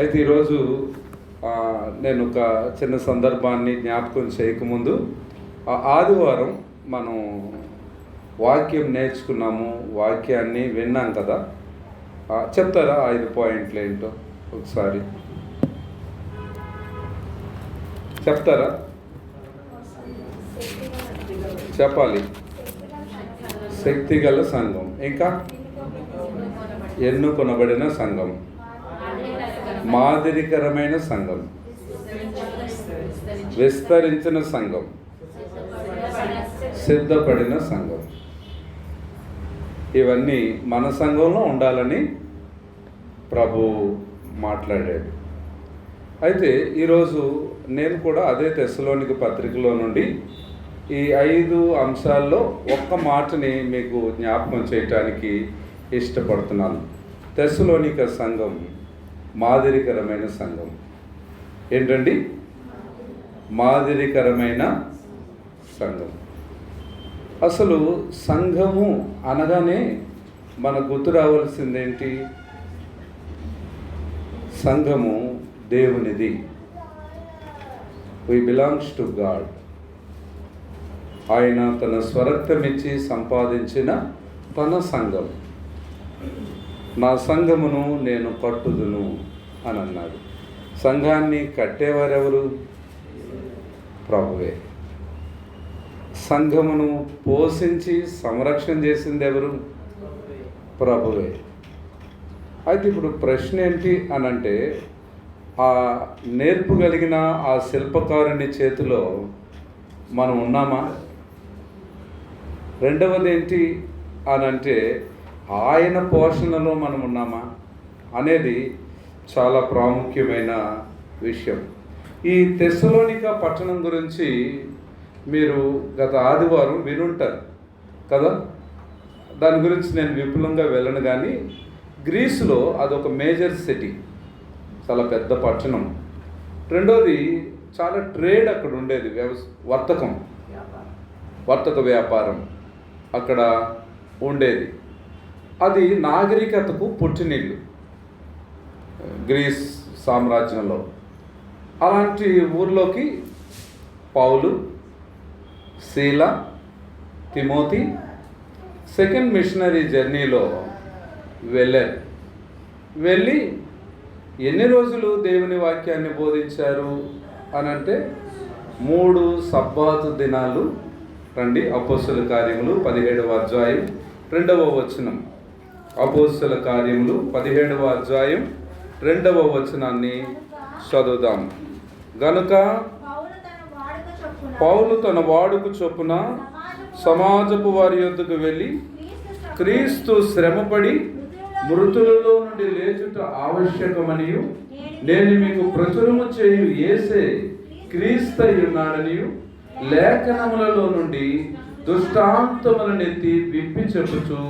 అయితే ఈరోజు నేను ఒక చిన్న సందర్భాన్ని జ్ఞాపకం చేయకముందు ఆదివారం మనం వాక్యం నేర్చుకున్నాము, వాక్యాన్ని విన్నాం కదా. చెప్తారా 5 పాయింట్లు ఏంటో ఒకసారి చెప్తారా? చెప్పాలి. శక్తిగల సంఘం, ఇంకా ఎన్నుకొనబడిన సంఘం, మాదిరికరమైన సంఘం, విస్తరించిన సంఘం, సిద్ధపడిన సంఘం. ఇవన్నీ మన సంఘంలో ఉండాలని ప్రభు మాట్లాడాడు. అయితే ఈరోజు నేను కూడా అదే తెస్సలోనిక పత్రికలో నుండి ఈ 5 అంశాల్లో ఒక్క మాటని మీకు జ్ఞాపకం చేయటానికి ఇష్టపడుతున్నాను. తెస్సలోనిక సంఘం మాదిరికరమైన సంఘం. ఏంటండి? మాదిరికరమైన సంఘం. అసలు సంఘము అనగానే మనకు గుర్తు రావాల్సిందేంటి? సంఘము దేవునిది. వి బిలాంగ్స్ టు గాడ్. ఆయన తన స్వరక్తమిచ్చి సంపాదించిన తన సంఘం. నా సంఘమును నేను కట్టుదును అని అన్నాడు. సంఘాన్ని కట్టేవారెవరు? ప్రభువే. సంఘమును పోషించి సంరక్షణ చేసింది ఎవరు? ప్రభువే. అయితే ఇప్పుడు ప్రశ్న ఏంటి అనంటే, ఆ నేర్పుగలిగిన ఆ శిల్పకారుని చేతిలో మనం ఉన్నామా? రెండవది ఏంటి అనంటే, ఆయన పోషణలో మనం ఉన్నామా అనేది చాలా ప్రాముఖ్యమైన విషయం. ఈ తెస్సలోనిక పట్టణం గురించి మీరు గత ఆదివారం వినుంటారు కదా. దాని గురించి నేను విపులంగా వెళ్ళను, కానీ గ్రీసులో అదొక మేజర్ సిటీ, చాలా పెద్ద పట్టణం. రెండోది చాలా ట్రేడ్ అక్కడ ఉండేది, వర్తక వ్యాపారం అక్కడ ఉండేది. అది నాగరికతకు పుట్టినిల్లు గ్రీస్ సామ్రాజ్యంలో. అలాంటి ఊర్లోకి పౌలు, శీల, తిమోతి సెకండ్ మిషనరీ జర్నీలో వెళ్ళారు. వెళ్ళి ఎన్ని రోజులు దేవుని వాక్యాన్ని బోధించారు అనంటే 3 సబ్బాతు దినాలు. రండి, అపోస్తల కార్యములు 17వ అధ్యాయం 2వ వచనం. అపోస్తల కార్యములు 17వ అధ్యాయం 2వ వచనాన్ని చదువుదాం. గనుక పౌలు తన వాడుక చొప్పున సమాజపు వారి యొద్దకు వెళ్ళి, క్రీస్తు శ్రమపడి మృతులలో నుండి లేచుట ఆవశ్యకమనియు, నేను మీకు ప్రచురము చేయు యేసే క్రీస్తై ఉన్నాడనియు లేఖనములలో నుండి దృష్టాంతములనెత్తి విప్పి చెప్పుచు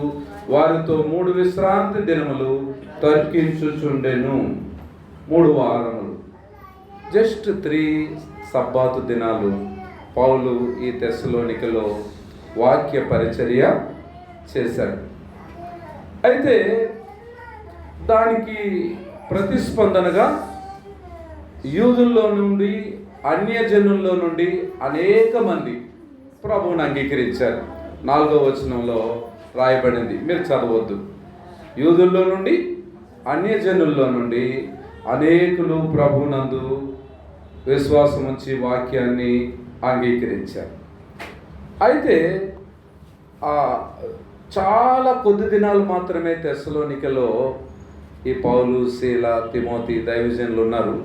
వారితో 3 విశ్రాంతి దినములు తర్కించుచుండెను. 3 వారములు, జస్ట్ 3 సబ్బాతు దినాలు పౌలు ఈ తెస్సలోనికలో వాక్య పరిచర్య చేశాడు. అయితే దానికి ప్రతిస్పందనగా యూదుల్లో నుండి, అన్యజనుల్లో నుండి అనేక మంది ప్రభువుని అంగీకరించారు. 4వ వచనంలో రాయబడింది, మీరు చదవద్దు. యూదుల్లో నుండి, అన్యజనుల్లో నుండి అనేకులు ప్రభునందు విశ్వాసం ఉంచి వాక్యాన్ని అంగీకరించారు. అయితే చాలా కొద్ది దినాలు మాత్రమే తెస్సలోనికలో ఈ పౌలు, శీల, తిమోతి దైవజనులు ఉన్నారు.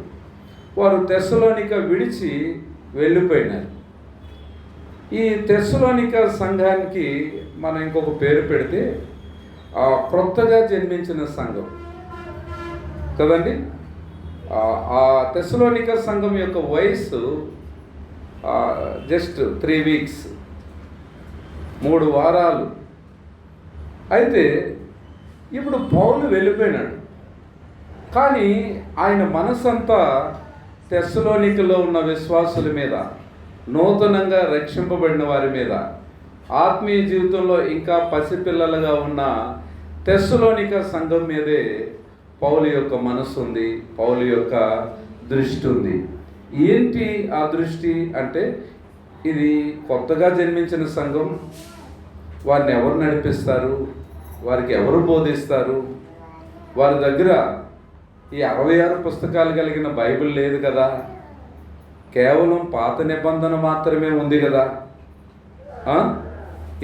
వారు తెస్సలోనిక విడిచి వెళ్ళిపోయినారు. ఈ తెస్సలోనిక సంఘానికి మనం ఇంకొక పేరు పెడితే క్రొత్తగా జన్మించిన సంఘం కదండి. ఆ తెస్సలోనిక సంఘం యొక్క వయసు జస్ట్ 3 వీక్స్, 3 వారాలు. అయితే ఇప్పుడు పౌలు వెళ్ళిపోయినాడు, కానీ ఆయన మనసంతా తెస్సలోనికలో ఉన్న విశ్వాసుల మీద, నూతనంగా రక్షింపబడిన వారి మీద, ఆత్మీయ జీవితంలో ఇంకా పసిపిల్లలుగా ఉన్న తెస్సలోనిక సంఘం మీదే పౌలు యొక్క మనస్సు ఉంది, పౌలు యొక్క దృష్టి ఉంది. ఏంటి ఆ దృష్టి అంటే, ఇది కొత్తగా జన్మించిన సంఘం, వారిని ఎవరు నడిపిస్తారు, వారికి ఎవరు బోధిస్తారు, వారి దగ్గర ఈ 66 పుస్తకాలు కలిగిన బైబిల్ లేదు కదా, కేవలం పాత నిబంధన మాత్రమే ఉంది కదా,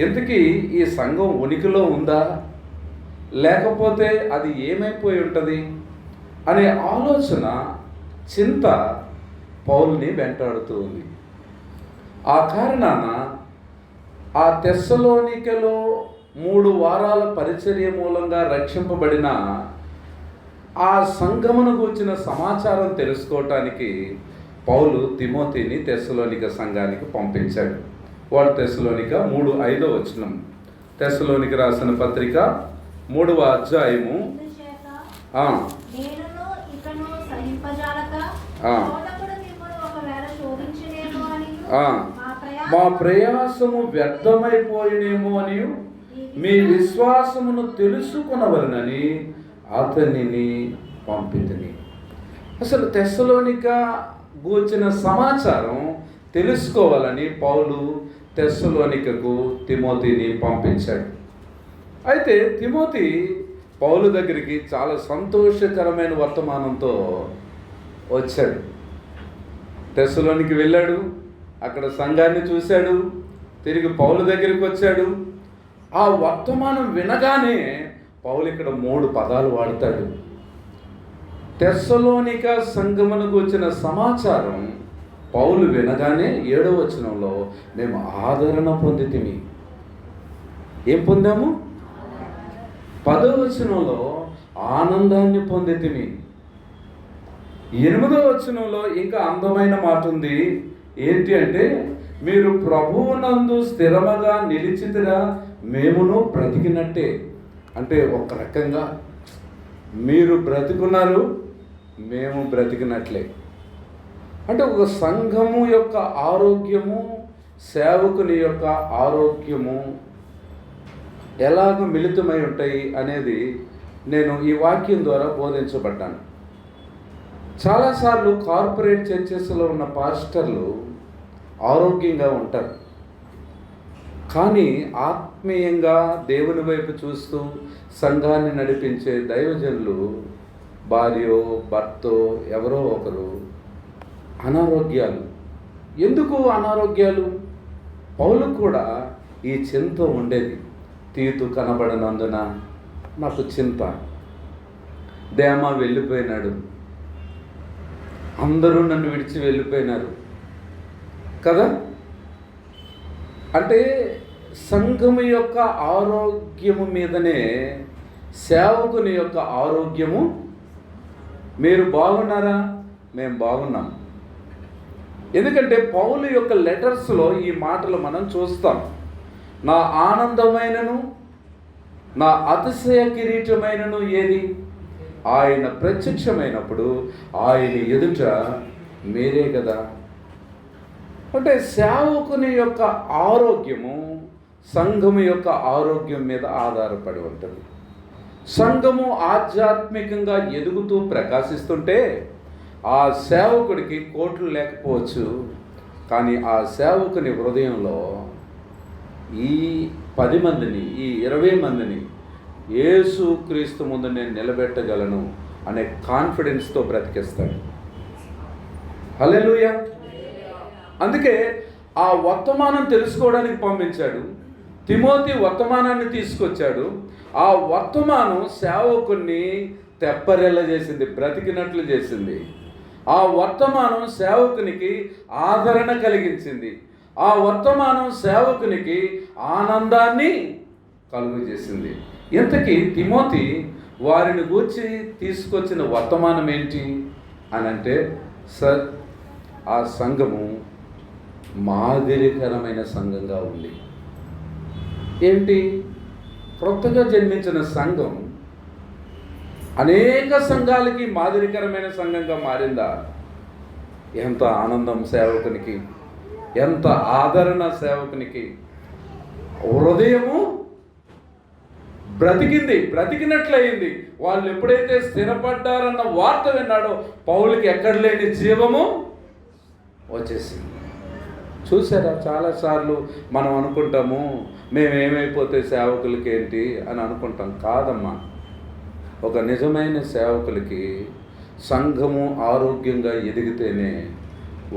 ఇంతకీ ఈ సంఘం ఉనికిలో ఉందా, లేకపోతే అది ఏమైపోయి ఉంటుంది అనే ఆలోచన, చింత పౌలుని వెంటాడుతూ ఉంది. ఆ కారణాన ఆ తెస్సలోనికలో 3 వారాల పరిచర్య మూలంగా రక్షింపబడిన ఆ సంఘమును గూర్చిన సమాచారం తెలుసుకోవటానికి పౌలు తిమోతిని తెస్సలోనిక సంఘానికి పంపించాడు. వాడు తెస్సలోనిక 3:5 తెస్సలోనిక రాసిన పత్రిక 3వ అధ్యాయము. మా ప్రయాసము వ్యర్థమైపోయినేమో అని మీ విశ్వాసమును తెలుసుకొనవలనని అతనిని పంపితిని. అసలు తెస్సలోనిక గూర్చిన సమాచారం తెలుసుకోవాలని పౌలు తెస్సలోనికకు తిమోతిని పంపించాడు. అయితే తిమోతి పౌలు దగ్గరికి చాలా సంతోషకరమైన వర్తమానంతో వచ్చాడు. తెస్సలోనికి వెళ్ళాడు, అక్కడ సంఘాన్ని చూశాడు, తిరిగి పౌలు దగ్గరికి వచ్చాడు. ఆ వర్తమానం వినగానే పౌలు ఇక్కడ 3 పదాలు వాడతాడు. తెస్సలోనిక సంఘమునకు వచ్చిన సమాచారం పౌలు వినగానే 7వ వచనంలో మేము ఆదరణ పొందితిమి. ఏం పొందాము? 10వ వచనంలో ఆనందాన్ని పొందితిమి. 8వ వచనంలో ఇంకా అందమైన మాట ఉంది. ఏంటి అంటే, మీరు ప్రభువునందు స్థిరముగా నిలిచితిరా, మేమును బ్రతికినట్టే. అంటే ఒక రకంగా మీరు బ్రతికున్నారు, మేము బ్రతికినట్లే. అంటే ఒక సంఘము యొక్క ఆరోగ్యము, సేవకుని యొక్క ఆరోగ్యము ఎలాగ మిళితమై ఉంటాయి అనేది నేను ఈ వాక్యం ద్వారా బోధించబడ్డాను. చాలాసార్లు కార్పొరేట్ చర్చెస్లో ఉన్న పాస్టర్లు ఆరోగ్యంగా ఉంటారు, కానీ ఆత్మీయంగా దేవుని వైపు చూస్తూ సంఘాన్ని నడిపించే దైవజనులు భార్యో భర్తో ఎవరో ఒకరు అనారోగ్యాలు. ఎందుకు అనారోగ్యాలు? పౌలు కూడా ఈ చింత ఉండేది. తీతు కనబడనందున నాకు చింత. దేమా వెళ్ళిపోయినాడు, అందరూ నన్ను విడిచి వెళ్ళిపోయినారు కదా. అంటే సంఘము యొక్క ఆరోగ్యము మీదనే సేవకుని యొక్క ఆరోగ్యము. మీరు బాగున్నారా? మేము బాగున్నాం. ఎందుకంటే పౌలు యొక్క లెటర్స్లో ఈ మాటలు మనం చూస్తాం. నా ఆనందమైనను నా అతిశయ కిరీటమైనను ఏది? ఆయన ప్రత్యక్షమైనప్పుడు ఆయన ఎదుట మీరే కదా. అంటే సేవకుని యొక్క ఆరోగ్యము సంఘము యొక్క ఆరోగ్యం మీద ఆధారపడి ఉంటుంది. సంఘము ఆధ్యాత్మికంగా ఎదుగుతూ ప్రకాశిస్తుంటే ఆ సేవకుడికి కోట్లు లేకపోవచ్చు, కానీ ఆ సేవకుని హృదయంలో ఈ 10 మందిని, ఈ 20 మందిని యేసు క్రీస్తు ముందు నేను నిలబెట్టగలను అనే కాన్ఫిడెన్స్తో బ్రతికిస్తాడు. హల్లెలూయా. అందుకే ఆ వర్తమానం తెలుసుకోవడానికి పంపించాడు. తిమోతి వర్తమానాన్ని తీసుకొచ్చాడు. ఆ వర్తమానం సేవకుని తెప్పరెల్ల చేసింది, బ్రతికినట్లు చేసింది. ఆ వర్తమానం సేవకునికి ఆదరణ కలిగించింది. ఆ వర్తమానం సేవకునికి ఆనందాన్ని కలుగజేసింది. ఇంతకీ తిమోతి వారిని గూర్చి తీసుకొచ్చిన వర్తమానం ఏంటి అని అంటే, సార్ ఆ సంఘము మాదిరికరమైన సంఘంగా ఉంది. ఏంటి? కొత్తగా జన్మించిన సంఘం అనేక సంఘాలకి మాదిరికరమైన సంఘంగా మారిందా? ఎంత ఆనందం సేవకునికి, ఎంత ఆదరణ సేవకునికి. హృదయము బ్రతికినట్లయింది. వాళ్ళు ఎప్పుడైతే స్థిరపడ్డారన్న వార్త విన్నాడో పౌలుకి ఎక్కడ లేని జీవము వచ్చేసింది. చూసారా, చాలాసార్లు మనం అనుకుంటాము మేమేమైపోతే సేవకులకి ఏంటి అని అనుకుంటాం. కాదమ్మా, ఒక నిజమైన సేవకులకి సంఘము ఆరోగ్యంగా ఎదిగితేనే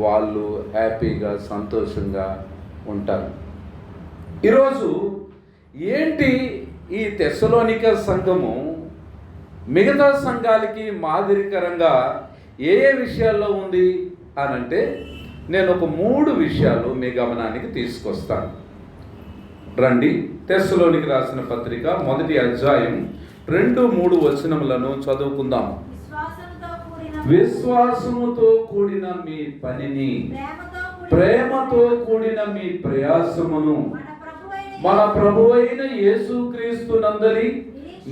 వాళ్ళు హ్యాపీగా సంతోషంగా ఉంటారు. ఈరోజు ఏంటి ఈ తెస్సలోనిక సంఘము మిగతా సంఘాలకి మాదిరికరంగా ఏ విషయాల్లో ఉంది అనంటే నేను ఒక 3 విషయాలు మీ గమనానికి తీసుకొస్తాను. రండి, తెస్సలోనికి రాసిన పత్రిక 1వ అధ్యాయం 2-3 వచనములను చదువుకుందాం. విశ్వాసముతో కూడిన మీ పనిని, ప్రేమతో కూడిన మీ ప్రయాసమును మన ప్రభువైన యేసుక్రీస్తు నందలి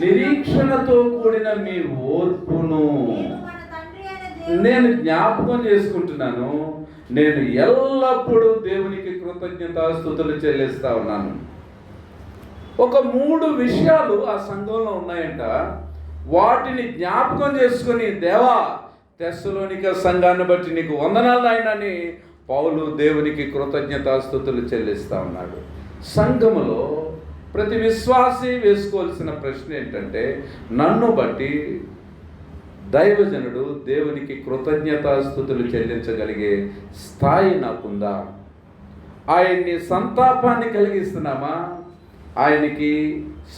నిరీక్షణతో కూడిన మీ ఓర్పును నేను జ్ఞాపకం చేసుకుంటున్నాను. నేను ఎల్లప్పుడూ దేవునికి కృతజ్ఞతాస్తుతులు చెల్లిస్తా ఉన్నాను. ఒక 3 విషయాలు ఆ సంఘంలో ఉన్నాయంట. వాటిని జ్ఞాపకం చేసుకుని, దేవా తెస్సలోనిక సంఘాన్ని బట్టి నీకు వందనాలు నాయనని పౌలు దేవునికి కృతజ్ఞతాస్తుతులు చెల్లిస్తా ఉన్నాడు. సంఘములో ప్రతి విశ్వాసి వేసుకోవాల్సిన ప్రశ్న ఏంటంటే, నన్ను బట్టి దైవజనుడు దేవునికి కృతజ్ఞతాస్తుతులు చెల్లించగలిగే స్థాయి నాకుందా? ఆయన్ని సంతాపాన్ని కలిగిస్తున్నామా? ఆయనకి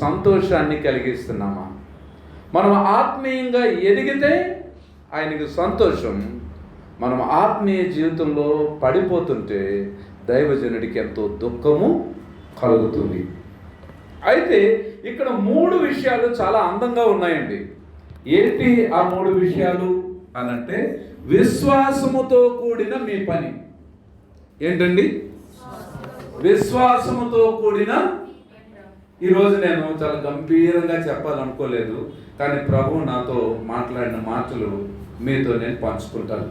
సంతోషాన్ని కలిగిస్తున్నామా? మనం ఆత్మీయంగా ఎదిగితే ఆయనకి సంతోషం. మనం ఆత్మీయ జీవితంలో పడిపోతుంటే దైవజనుడికి ఎంతో దుఃఖము కలుగుతుంది. అయితే ఇక్కడ 3 విషయాలు చాలా అందంగా ఉన్నాయండి. ఏంటి ఆ 3 విషయాలు అనంటే, విశ్వాసముతో కూడిన మీ పని. ఏంటండి? విశ్వాసముతో కూడిన. ఈరోజు నేను చాలా గంభీరంగా చెప్పాలనుకోలేదు, కానీ ప్రభు నాతో మాట్లాడిన మాటలు మీతో నేను పంచుకుంటాను.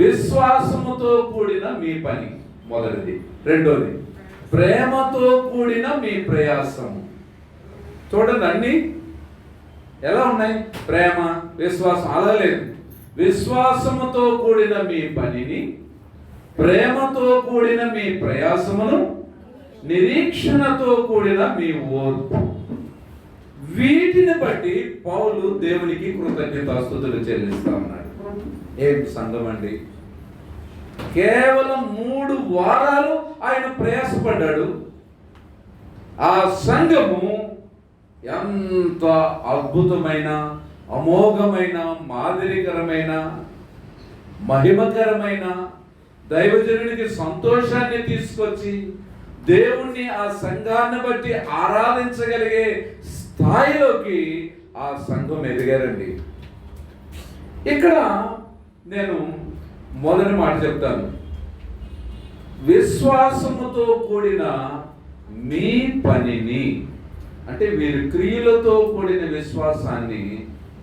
విశ్వాసముతో కూడిన మీ పని మొదటిది. రెండోది, ప్రేమతో కూడిన మీ ప్రయాసము. చూడండి, అన్నీ ఎలా ఉన్నాయి? ప్రేమ, విశ్వాసం అలా లేదు. విశ్వాసముతో కూడిన మీ పనిని, ప్రేమతో కూడిన మీ ప్రయాసమును, నిరీక్షణతో కూడిన మీ ఓర్పు. వీటిని బట్టి పౌలు దేవునికి కృతజ్ఞతాస్తుతులు చెల్లిస్తా ఉన్నాడు. ఏం సంఘం అండి! కేవలం 3 వారాలు ఆయన ప్రయాసపడ్డాడు. ఆ సంఘము ఎంత అద్భుతమైన, అమోఘమైన, మాదిరికరమైన, మహిమకరమైన, దైవజనునికి సంతోషాన్ని తీసుకొచ్చి దేవుణ్ణి ఆ సంఘాన్ని బట్టి ఆరాధించగలిగే స్థాయిలోకి ఆ సంఘం ఎదిగారండి. ఇక్కడ నేను మొదటి మాట చెప్తాను. విశ్వాసముతో కూడిన మీ పనిని అంటే వీరు క్రియలతో కూడిన విశ్వాసాన్ని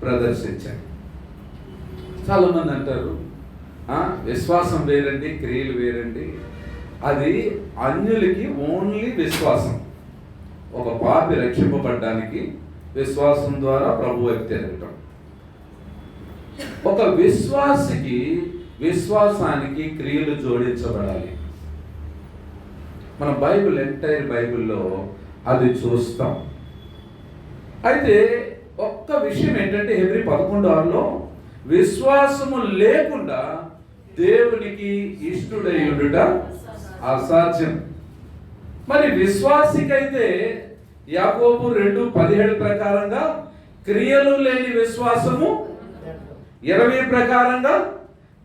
ప్రదర్శించారు. చాలా మంది అంటారు విశ్వాసం వేరండి, క్రియలు వేరండి. అది అన్యులకి ఓన్లీ విశ్వాసం. ఒక పాపి రక్షింపబడ్డానికి విశ్వాసం ద్వారా ప్రభు వైపు తిరగటం. ఒక విశ్వాసికి విశ్వాసానికి క్రియలు జోడించబడాలి. మన ఎంటైర్ బైబిల్లో అది చూస్తాం. అయితే ఒక్క విషయం ఏంటంటే, హెబ్రీ 11:6లో విశ్వాసము లేకుండా దేవునికి ఇష్టుడై ఉండుట అసాధ్యం. మరి విశ్వాసికైతే యాకోబు 2:17 ప్రకారంగా క్రియలు లేని విశ్వాసము, 20 ప్రకారంగా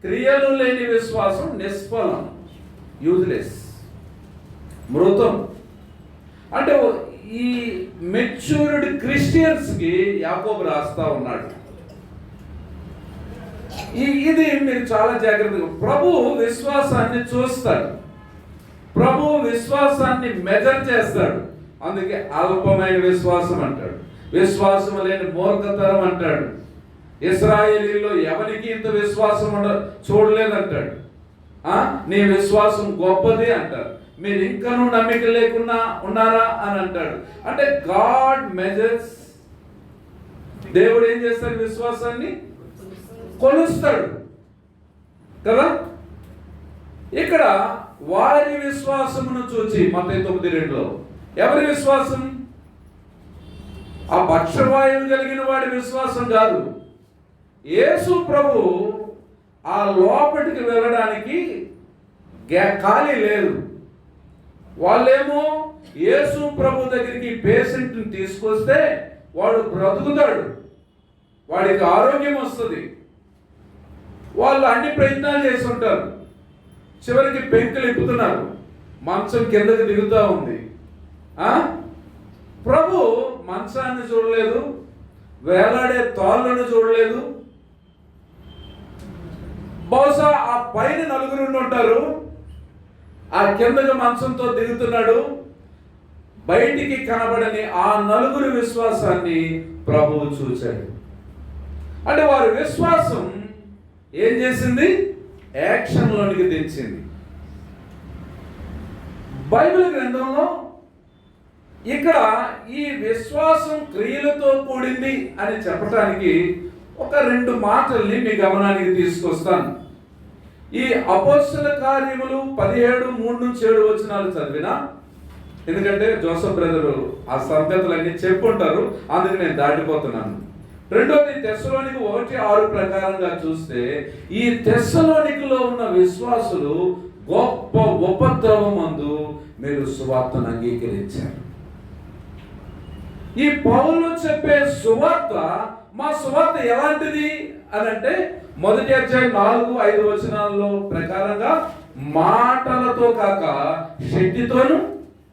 క్రియలు లేని విశ్వాసం నిష్ఫలం, యూజ్లెస్, మృతం. అంటే ఈ మెచ్యూర్డ్ క్రిస్టియన్స్కి యాకోబు రాస్తా ఉన్నాడు. ఇది మీరు చాలా జాగ్రత్తగా, ప్రభు విశ్వాసాన్ని చూస్తాడు, ప్రభు విశ్వాసాన్ని మెజర్ చేస్తాడు. అందుకే అల్పమైన విశ్వాసం అంటాడు, విశ్వాసం లేని మూర్ఖతరం అంటాడు, ఇశ్రాయేలీల్లో ఎవరికి ఇంత విశ్వాసం చూడలేదంటాడు, నీ విశ్వాసం గొప్పది అంటారు. మీరు ఇంకనూ నమ్మిక లేకుండా ఉన్నారా అని అంటాడు. అంటే గాడ్ మెజర్స్, దేవుడు ఏం చేస్తాడు? విశ్వాసాన్ని కొలుస్తాడు కదా. ఇక్కడ వారి విశ్వాసమును చూచి, మత్తయి 9:2 ఎవరి విశ్వాసం? ఆ పక్షవాయువు కలిగిన వాడి విశ్వాసం కాదు. యేసు ప్రభు ఆ లోపలికి వెళ్ళడానికి ఖాళీ లేదు. వాళ్ళేమో యేసు ప్రభు దగ్గరికి పేషెంట్ని తీసుకొస్తే వాడు బ్రతుకుతాడు, వాడికి ఆరోగ్యం వస్తుంది. వాళ్ళు అన్ని ప్రయత్నాలు చేసి ఉంటారు, చివరికి పెంకులు ఇప్పుతున్నారు, మంచం కిందకి దిగుతూ ఉంది. ప్రభు మంచాన్ని చూడలేదు, వేలాడే తాళ్ళను చూడలేదు. బహుశా ఆ పైన నలుగురు ఉంటారు, ఆ కిందకి మంచంతో దిగుతున్నాడు. బయటికి కనబడని ఆ నలుగురు విశ్వాసాన్ని ప్రభువు చూశాడు. అంటే వారి విశ్వాసం ఏం చేసింది? యాక్షన్లోనికి తెచ్చింది. బైబిల్ గ్రంథంలో ఇక్కడ ఈ విశ్వాసం క్రియలతో కూడింది అని చెప్పడానికి ఒక 2 మాటల్ని మీ గమనానికి తీసుకొస్తాను. ఈ అపోస్తల కార్యములు 17:3-7 చదివినా, ఎందుకంటే జోసఫ్ బ్రదరు ఆ సంగతులన్నీ చెప్పుంటారు, అందుకు నేను దాటిపోతున్నాను. రెండోది తెస్సలోనిక 1:6 ప్రకారంగా చూస్తే ఈ తెస్సలోనికలో ఉన్న విశ్వాసులు గొప్ప ఉపద్రవమందు మీరు సువార్తను అంగీకరించారు. ఈ పౌలు చెప్పే సువార్త, మా సువార్త ఎలాంటిది అని అంటే, 1 అధ్యాయం 4-5 వచనాల్లో ప్రకారంగా మాటలతో కాక శక్తితోను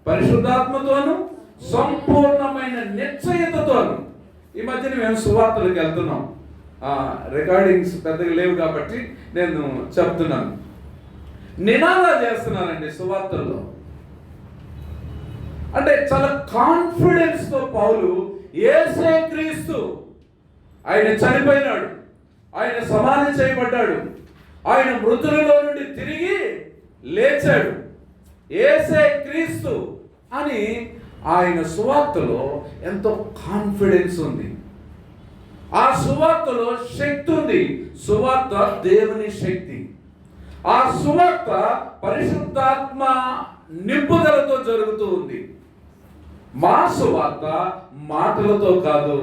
పరిశుద్ధాత్మతోను సంపూర్ణమైన నిశ్చయతతోను. ఈ మధ్యన మేము సువార్తలకు వెళ్తున్నాం, రికార్డింగ్స్ పెద్దగా లేవు కాబట్టి నేను చెప్తున్నాను. నినాదా చేస్తున్నానండి సువార్తల్లో. అంటే చాలా కాన్ఫిడెన్స్తో పౌలు యేసే క్రీస్తు, ఆయన చనిపోయినాడు, ఆయన సమాధి చేయబడ్డాడు, ఆయన మృతులలో నుండి తిరిగి లేచాడు, యేసే క్రీస్తు అని ఆయన సువార్తలో ఎంతో కాన్ఫిడెన్స్ ఉంది. ఆ సువార్తలో శక్తి ఉంది. సువార్త దేవుని శక్తి. ఆ సువార్త పరిశుద్ధాత్మ నింపుదలతో జరుగుతూ ఉంది. మా సువార్త మాటలతో కాదు,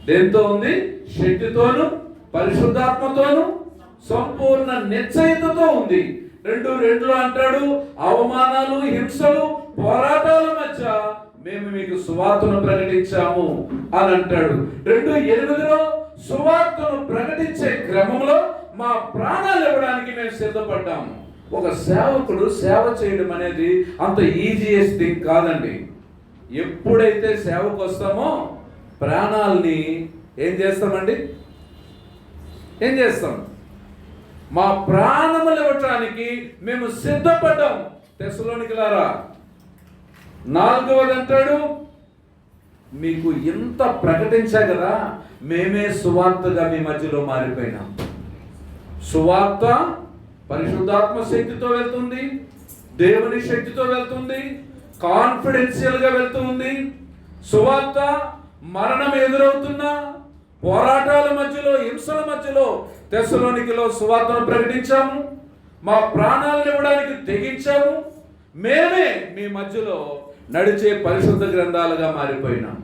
దేంతో ఉంది? శక్తితోను పరిశుద్ధాత్మతోను సంపూర్ణ నిశ్చయతతో ఉంది. 2:2 అంటాడు, అవమానాలు, హింసలు, పోరాటాల మధ్య మేము మీకు సువార్తను ప్రకటించాము అని అంటాడు. 2:8 సువార్తను ప్రకటించే క్రమంలో మా ప్రాణాలు ఇవ్వడానికి మేము సిద్ధపడ్డాము. ఒక సేవకుడు సేవ చేయడం అనేది అంత ఈజీయెస్ట్ థింగ్ కాదండి. ఎప్పుడైతే సేవకు వస్తామో ప్రాణాలని ఏం చేస్తామండి? ఏం చేస్తాం? మా ప్రాణములు ఇవ్వటానికి మేము సిద్ధపడ్డాం. తెస్సలోనికలారా 4వది అంటాడు, మీకు ఇంత ప్రకటించా కదా, మేమే సువార్తగా మీ మధ్యలో మారిపోయినాం. సువార్త పరిశుద్ధాత్మ శక్తితో వెళ్తుంది, దేవుని శక్తితో వెళ్తుంది, కాన్ఫిడెన్షియల్గా వెళ్తుంది. సువార్త మరణం ఎదురవుతున్నా, పోరాటాల మధ్యలో, హింసల మధ్యలో తెస్సలోనికలో సువార్తను ప్రకటించాము, మా ప్రాణాలను ఇవ్వడానికి తెగించాము, మేమే మీ మధ్యలో నడిచే పరిశుద్ధ గ్రంథాలుగా మారిపోయినాం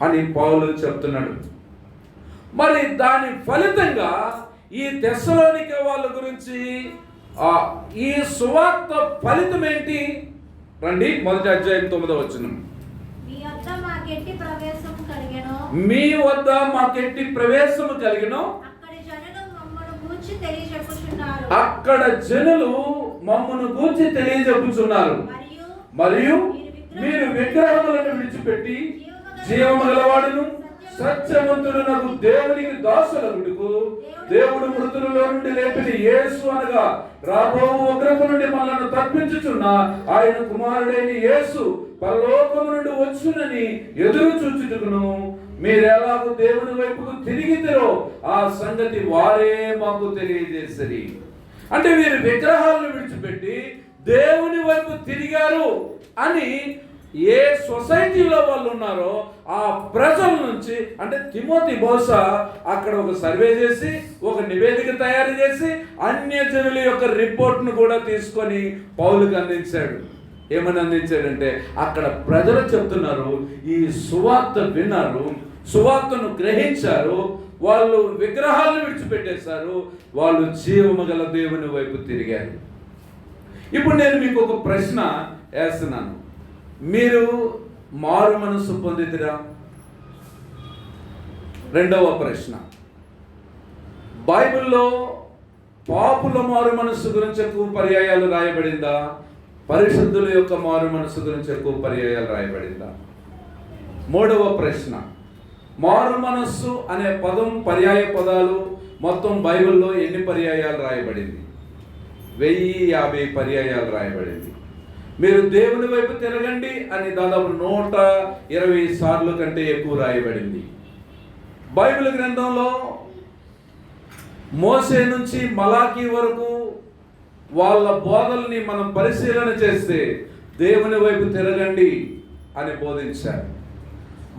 అని పౌలు చెప్తున్నాడు. మరి దాని ఫలితంగా ఈ తెస్సలోనిక వాళ్ళ గురించి ఈ సువార్త ఫలితం ఏంటి? రండి, 1 అధ్యాయం 9వ వచనం. మీ వద్ద మాకెట్టి ప్రవేశము కలిగెను, అక్కడ జనులు మమ్మను గూర్చి తెలియజెప్పుచున్నారు. మరియు మీరు విగ్రహములను విడిచిపెట్టి జీవము గలవాడును సత్యవంతుడునకు దేవునికి దాసులగుటకు దేవుడు మృతులలో నుండి లేపిన యేసు అనగా రాబో ఉగ్రత నుండి మనల్ని తప్పించుచున్న ఆయన కుమారుడైన యేసు పరలోకము నుండి వచ్చునని ఎదురు చూచుటకును మీరెలాగూ దేవుని వైపుకు తిరిగితిరో ఆ సంగతి వారే మాకు తెలియజేసిరి. అంటే వీరు విగ్రహాలను విడిచిపెట్టి దేవుని వైపు తిరిగారు అని ఏ సొసైటీలో వాళ్ళు ఉన్నారో ఆ ప్రజల నుంచి, అంటే తిమోతి బహుశా అక్కడ ఒక సర్వే చేసి ఒక నివేదిక తయారు చేసి అన్యజనుల యొక్క రిపోర్ట్ను కూడా తీసుకొని పౌలుకి అందించాడు. ఏమని అందించాడంటే, అక్కడ ప్రజలు చెప్తున్నారు, ఈ సువార్త విన్నారు, సువార్తను గ్రహించారు, వాళ్ళు విగ్రహాలను విడిచిపెట్టేశారు, వాళ్ళు జీవము గల దేవుని వైపు తిరిగారు. ఇప్పుడు నేను మీకు ఒక ప్రశ్న వేస్తున్నాను, మీరు మారు మనసు పొందితిరా? రెండవ ప్రశ్న, బైబిల్లో పాపుల మారు మనస్సు గురించి ఎక్కువ పర్యాయాలు రాయబడిందా, పరిశుద్ధుల యొక్క మారు మనస్సు గురించి ఎక్కువ పర్యాయాలు రాయబడిందా? మూడవ ప్రశ్న, మారు మనస్సు అనే పదం, పర్యాయ పదాలు మొత్తం బైబిల్లో ఎన్ని పర్యాయాలు రాయబడింది? 1050 పర్యాయాలు రాయబడింది. మీరు దేవుని వైపు తిరగండి అని దాదాపు 120 సార్లు కంటే ఎక్కువ రాయబడింది. బైబిల్ గ్రంథంలో మోసే నుంచి మలాకీ వరకు వాళ్ళ బోధల్ని మనం పరిశీలన చేస్తే దేవుని వైపు తిరగండి అని బోధించారు.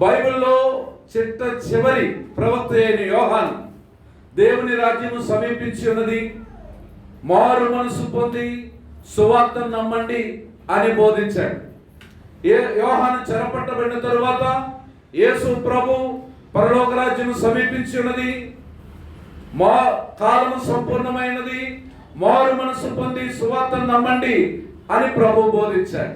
బైబిల్లో చివరి ప్రవక్త అయిన యోహాను దేవుని రాజ్యము సమీపించి ఉన్నది, మారు మనసు పొంది సువార్తను నమ్మండి అని బోధించాడు. యోహాను చెరపట్టబడిన తరువాత యేసు ప్రభు పరలోక రాజ్యము సమీపించి ఉన్నది, మా కాలము సంపూర్ణమైనది, మారు మనసు పొంది సువార్తను నమ్మండి అని ప్రభు బోధించాడు.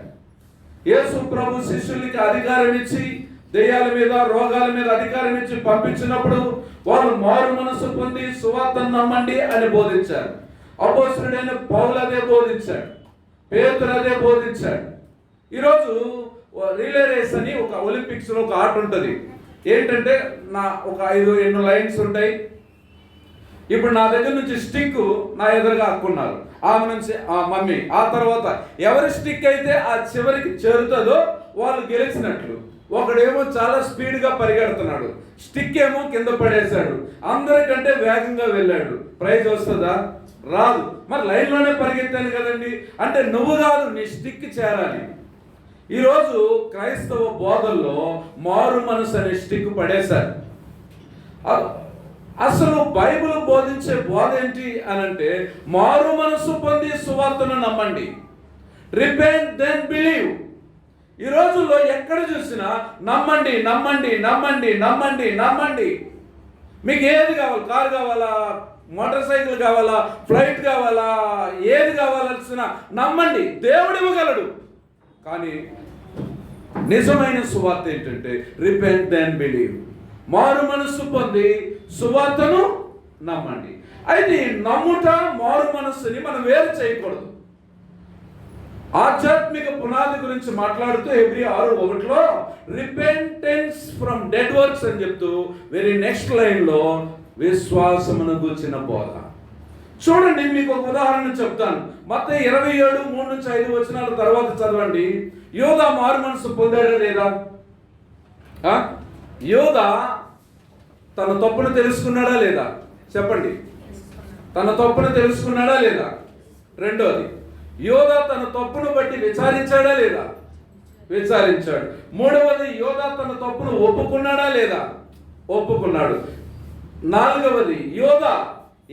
యేసు ప్రభు శిష్యులకి అధికారం ఇచ్చి దెయ్యాల మీద, రోగాల మీద అధికారం ఇచ్చి పంపించినప్పుడు వాళ్ళు మారు మనసు పొంది సువార్తను నమ్మండి అని బోధించారు. అపోస్తలుడైన పౌలు అదే బోధించాడు, పేతురు అదే బోధించాడు. ఈరోజు రిలే రేస్ అని ఒక ఒలింపిక్స్లో ఒక ఆట ఉంటుంది. ఏంటంటే ఒక 5 లైన్స్ ఉంటాయి. ఇప్పుడు నా దగ్గర నుంచి స్టిక్ నా ఎదురుగా అక్కున్నారు, ఆమె నుంచి ఆ మమ్మీ, ఆ తర్వాత ఎవరి స్టిక్ అయితే ఆ చివరికి చేరుతుందో వాళ్ళు గెలిచినట్లు. ఒకడేమో చాలా స్పీడ్గా పరిగెడుతున్నాడు, స్టిక్ ఏమో కింద పడేశాడు, అందరికంటే వేగంగా వెళ్ళాడు, ప్రైజ్ వస్తుందా? రాదు. మరి లైన్లోనే పరిగెత్తాను కదండి. అంటే నువ్వు కాదు, నీ స్టిక్ చేరాలి. ఈరోజు క్రైస్తవ బోధల్లో మారు మనసు అనే స్టిక్ పడేశారు. అసలు బైబిల్ బోధించే బోధ ఏంటి అని అంటే, మారు మనసు పొంది సువార్తను నమ్మండి, రిపెంట్ దెన్ బిలీవ్. ఈ రోజుల్లో ఎక్కడ చూసినా నమ్మండి నమ్మండి నమ్మండి నమ్మండి నమ్మండి. మీకు ఏది కావాలి? కారు కావాలా, మోటార్ సైకిల్ కావాలా, ఫ్లైట్ కావాలా, ఏది కావాల్సిన నమ్మండి, దేవుడు ఇవ్వగలడు. కానీ నిజమైన సువార్త ఏంటంటే రిపెంట్ దెన్ బిలీవ్, మారు మనస్సు పొంది సువార్తను నమ్మండి. అయితే నమ్ముట మారు మనస్సుని మనం వేరు చేయకూడదు. ఆధ్యాత్మిక పునాది గురించి మాట్లాడుతూ Hebrew 6:1 repentance from dead works అని చెప్తూ వెరీ నెక్స్ట్ లైన్లో విశ్వాసమును గూర్చిన బోధ. చూడండి, మీకు ఒక ఉదాహరణ చెప్తాను. మత్తయి 27:3-5 తర్వాత చదవండి. యోధా మారు మనసు పొందాడా లేదా? యోధా తన తప్పును తెలుసుకున్నాడా లేదా? చెప్పండి, తన తప్పును తెలుసుకున్నాడా లేదా? రెండోది, యోధా తన తప్పును బట్టి విచారించాడా లేదా? విచారించాడు. మూడవది, యోధా తన తప్పును ఒప్పుకున్నాడా లేదా? ఒప్పుకున్నాడు. నాలుగవది, యోధా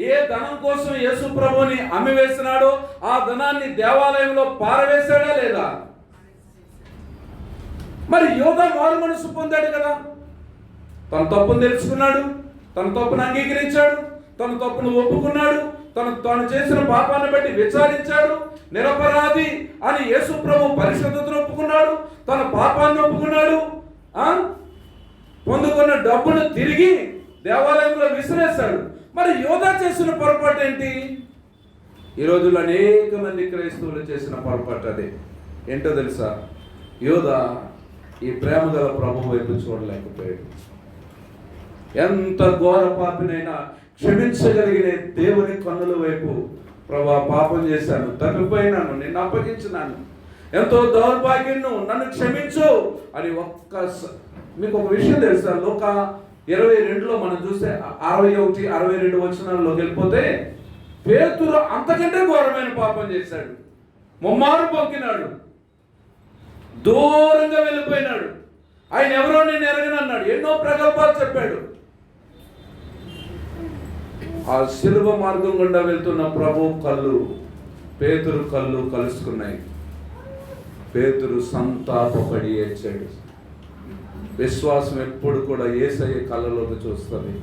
ఏ ధనం కోసం యేసు ప్రభుని అమ్మివేసినాడో ఆ ధనాన్ని దేవాలయంలో పారవేశాడా లేదా? మరి యోధా మారు మనసు పొందాడు కదా. తన తప్పును తెలుసుకున్నాడు, తన తప్పును అంగీకరించాడు, తన తప్పును ఒప్పుకున్నాడు, తాను చేసిన పాపాన్ని బట్టి విచారించాడు, నిరపరాధి అని యేసు ప్రభు పరిశుద్ధతను ఒప్పుకున్నాడు, తన పాపాన్ని ఒప్పుకున్నాడు, పొందుకున్న డబ్బును తిరిగి దేవాలయంలో విసిరేశాడు. మరి యోధా చేసిన పొరపాటు ఏంటి? ఈ రోజుల్లో అనేక మంది క్రైస్తవులు చేసిన పొరపాటు అదే. ఏంటో తెలుసా? యోధా ఈ ప్రేమ గల ప్రభు వైపు చూడలేకపోయాడు. ఎంత ఘోర పాపినైనా క్షమించగలిగిన దేవుని కన్నుల వైపు, ప్రభా పాపం చేశాను, తప్పిపోయినాను, నిన్ను అప్పగించినాను, ఎంతో దౌర్భాగ్యం, నన్ను క్షమించు అని మీకు ఒక విషయం తెలుసా? లూకా 22 మనం చూస్తే 61-62 వచనాల్లోకి వెళ్ళిపోతే పేతురు అంతకంటే ఘోరమైన పాపం చేశాడు. ముమ్మారు పొక్కినాడు, దూరంగా వెళ్ళిపోయినాడు. ఆయన ఎవరో నేను ఎరగనన్నాడు, ఎన్నో ప్రగల్భాలు చెప్పాడు. ఆ శిలువ మార్గం గుండా వెళ్తున్న ప్రభు కళ్ళు, పేతురు కళ్ళు కలుసుకున్నాయి. పేతురు సంతాపపడి ఏడ్చాడు. విశ్వాసం ఎప్పుడు కూడా యేసయ్య కళ్ళలోకి చూస్తుంది.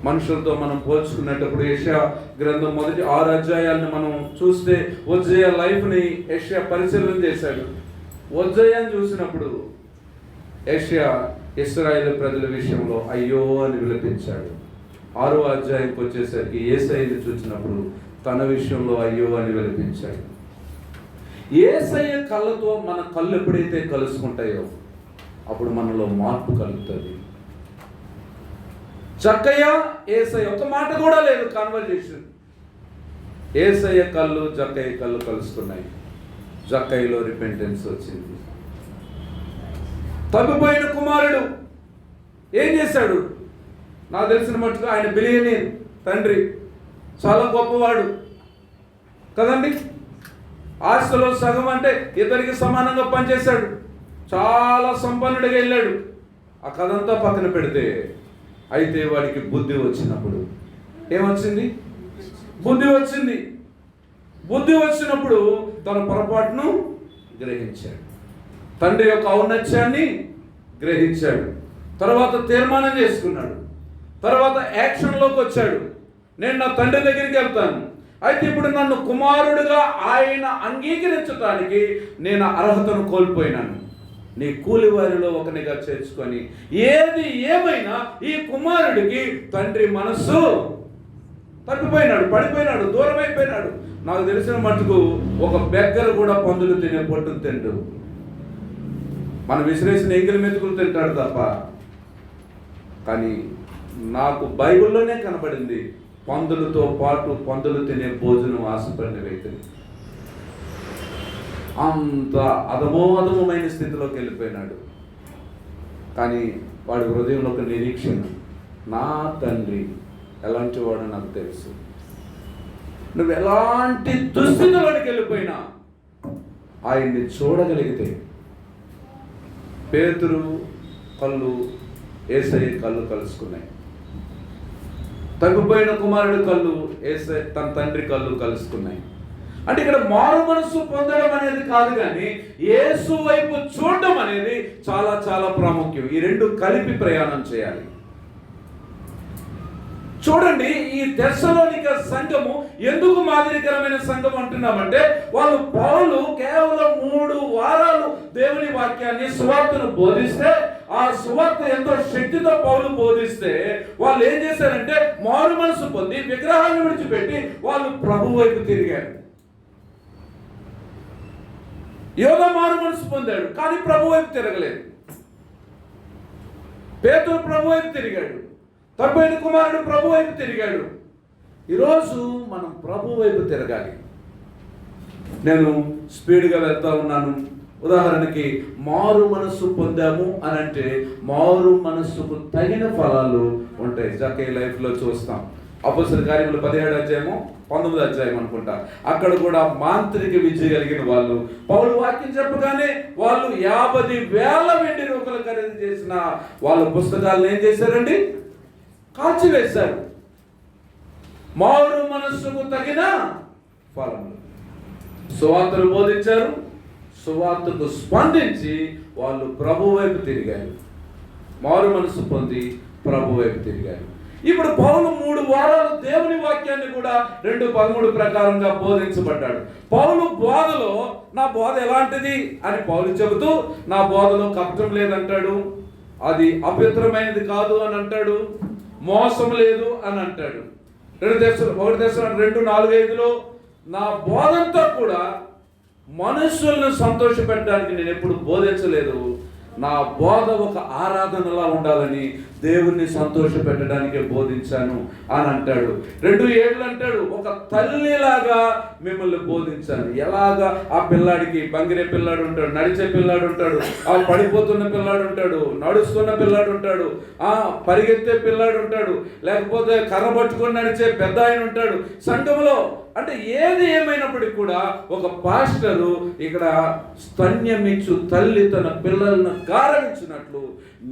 మనుషులతో మనం పోల్చుకునేటప్పుడు యెషయా గ్రంథం మొదటి 6 అధ్యాయాలను మనం చూస్తే ఉజ్జయ లైఫ్ని యెషయా పరిశీలన చేశాడు. ఉజ్జయాన్ని చూసినప్పుడు యెషయా ఇశ్రాయేలు ప్రజల విషయంలో అయ్యో అని విలపించాడు. 6వ అధ్యాయంకి వచ్చేసరికి యేసయ్యని చూసినప్పుడు తన విషయంలో అయ్యో అని విలపించాడు. యేసయ్య కళ్ళతో మన కళ్ళు ఎప్పుడైతే కలుసుకుంటాయో అప్పుడు మనలో మార్పు కలుగుతుంది. జక్కయ్య యేసయ్య ఒక మాట కూడా లేదు కాన్వర్జేషన్. యేసయ్య కళ్ళు జక్కయ్య కళ్ళు కలుసుకున్నాయి. జక్కయ్యలో రిపెంటెన్స్ వచ్చింది. తప్పిపోయిన కుమారుడు ఏం చేశాడు? నాకు తెలిసిన మట్టుకు ఆయన బిలియనీర్ తండ్రి, చాలా గొప్పవాడు కదండి. ఆస్తిలో సగం అంటే ఇద్దరికి సమానంగా పనిచేశాడు. చాలా సంపన్నుడిగా వెళ్ళాడు. ఆ కథంతా పక్కన పెడితే అయితే వాడికి బుద్ధి వచ్చినప్పుడు ఏమొచ్చింది? బుద్ధి వచ్చింది. బుద్ధి వచ్చినప్పుడు తన పొరపాటును గ్రహించాడు. తండ్రి యొక్క ఔన్నత్యాన్ని గ్రహించాడు. తర్వాత తీర్మానం చేసుకున్నాడు. తర్వాత యాక్షన్లోకి వచ్చాడు. నేను నా తండ్రి దగ్గరికి వెళ్తాను, అయితే ఇప్పుడు నన్ను కుమారుడిగా ఆయన అంగీకరించడానికి నేను అర్హతను కోల్పోయినాను. నీ కూలివారిలో ఒకనిగా చేర్చుకొని ఏది ఏమైనా ఈ కుమారుడికి తండ్రి మనస్సు తప్పిపోయినాడు, పడిపోయినాడు, దూరం అయిపోయినాడు. నాకు తెలిసిన మటుకు ఒక బెగ్గర కూడా పందులు తినే పొట్టును తిండు. మనం విసిరేసిన ఎంగిలి మెతుకులు తింటాడు తప్ప. కానీ నాకు బైబిల్లోనే కనబడింది పందులతో పాటు పందులు తినే భోజనం ఆశపడిన వ్యక్తిని. అంత అధమోధమైన స్థితిలోకి వెళ్ళిపోయినాడు. కానీ వాడి హృదయంలో ఒక నిరీక్షణ, నా తండ్రి ఎలాంటి వాడు నాకు తెలుసు. నువ్వు ఎలాంటి దుస్థితిలోకి వెళ్ళిపోయినా ఆయన్ని చూడగలిగితే. పేతురు కళ్ళు యేసయ్య కళ్ళు కలుసుకున్నాయి. తగ్గిపోయిన కుమారుడి కళ్ళు యేసయ్య తన తండ్రి కళ్ళు కలుసుకున్నాయి. అంటే ఇక్కడ మారు మనసు పొందడం అనేది కాదు, కానీ యేసు వైపు చూడడం అనేది చాలా చాలా ప్రాముఖ్యం. ఈ రెండు కలిపి ప్రయాణం చేయాలి. చూడండి, ఈ తెస్సలోనిక సంఘము ఎందుకు మాదిరికరమైన సంఘం అంటున్నామంటే, వాళ్ళు పౌలు కేవలం 3 వారాలు దేవుని వాక్యాన్ని సువార్తను బోధిస్తే, ఆ సువార్త ఎంతో శక్తితో పౌలు బోధిస్తే వాళ్ళు ఏం చేశారంటే మారు మనసు పొంది విగ్రహాన్ని విడిచిపెట్టి వాళ్ళు ప్రభు వైపు తిరిగారు. యోధ మారు మనసు పొందాడు, కానీ ప్రభు వైపు తిరగలేదు. పేతురు ప్రభు వైపు తిరిగాడు. తప్పిపోయిన కుమారుడు ప్రభు వైపు తిరిగాడు. ఈరోజు మనం ప్రభు వైపు తిరగాలి. నేను స్పీడ్గా వెళ్తా ఉన్నాను. ఉదాహరణకి మారు మనస్సు పొందాము అని అంటే మారు మనస్సుకు తగిన ఫలాలు ఉంటాయి. జక్కయ్య లైఫ్లో చూస్తాం. అపోస్తలుల కార్యములు 17వ అధ్యాయము 19వ అధ్యాయం అనుకుంటా, అక్కడ కూడా మాంత్రిక విద్య కలిగిన వాళ్ళు పౌలు వాక్యం చెప్పగానే వాళ్ళు 50,000 వెండి రూపాయలు ఖరీదు చేసిన వాళ్ళ పుస్తకాలను ఏం చేశారండి? కాల్చివేశారు. మారు మనస్సుకు తగిన ఫలములు. సువార్తను బోధించారు. సువార్తకు స్పందించి వాళ్ళు ప్రభు వైపు తిరిగారు. మారు మనసు పొంది ప్రభు వైపు తిరిగారు. ఇప్పుడు పౌలు 3 వారాలు దేవుని వాక్యాన్ని కూడా 2:13 ప్రకారంగా బోధించబడ్డాడు. పౌలు బోధలో నా బోధ ఎలాంటిది అని పౌలు చెబుతూ, నా బోధలో కపటం లేదంటాడు, అది అపవిత్రమైనది కాదు అని అంటాడు, మోసం లేదు అని అంటాడు. 1 Thessalonians 2:4-5 నా బోధంతా కూడా మనుషులను సంతోషపెట్టడానికి నేను ఎప్పుడు బోధించలేదు. నా బోధ ఒక ఆరాధనలా ఉండాలని దేవుణ్ణి సంతోష పెట్టడానికే బోధించాను అని అంటాడు. 2 ఏళ్ళు అంటాడు, ఒక తల్లిలాగా మిమ్మల్ని బోధించాను. ఎలాగా ఆ పిల్లాడికి బంగిరే పిల్లాడు ఉంటాడు, నడిచే పిల్లాడు ఉంటాడు, ఆ పడిపోతున్న పిల్లాడు ఉంటాడు, నడుస్తున్న పిల్లాడు ఉంటాడు, ఆ పరిగెత్తే పిల్లాడు ఉంటాడు, లేకపోతే కర్ర పట్టుకొని నడిచే పెద్ద ఆయన ఉంటాడు సంఘంలో. అంటే ఏది ఏమైనప్పటికీ కూడా ఒక పాస్టరు ఇక్కడ స్తన్యమిచ్చు తల్లి తన పిల్లలను గారవించినట్లు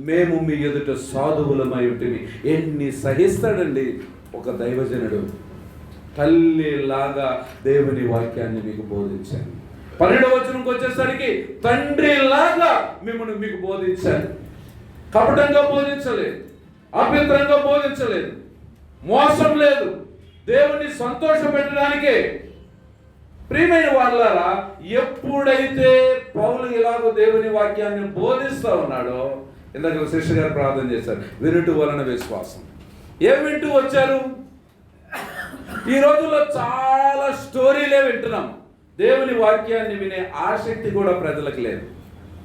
మేము మీ ఎదుట సాధువులమై ఉంటుంది. ఎన్ని సహిస్తాడండి ఒక దైవజనుడు. తల్లిలాగా దేవుని వాక్యాన్ని మీకు బోధించాను. 12వ వచనంకి వచ్చేసరికి తండ్రిలాగా మిమ్మల్ని మీకు బోధించాను. కపటంగా బోధించలేదు, అభ్యంతరంగా బోధించలేదు, మోసం లేదు, దేవుని సంతోష పెట్టడానికే. ప్రియమైన వాళ్ళారా, ఎప్పుడైతే పౌలు ఇలాగో దేవుని వాక్యాన్ని బోధిస్తూ ఉన్నాడో, ఇందాక శిష్య గారు ప్రార్థన చేశారు, వినుట వలన విశ్వాసం. ఏం వింటూ వచ్చారు? ఈ రోజుల్లో చాలా స్టోరీలే వింటున్నాం. దేవుని వాక్యాన్ని వినే ఆసక్తి కూడా ప్రజలకు లేదు.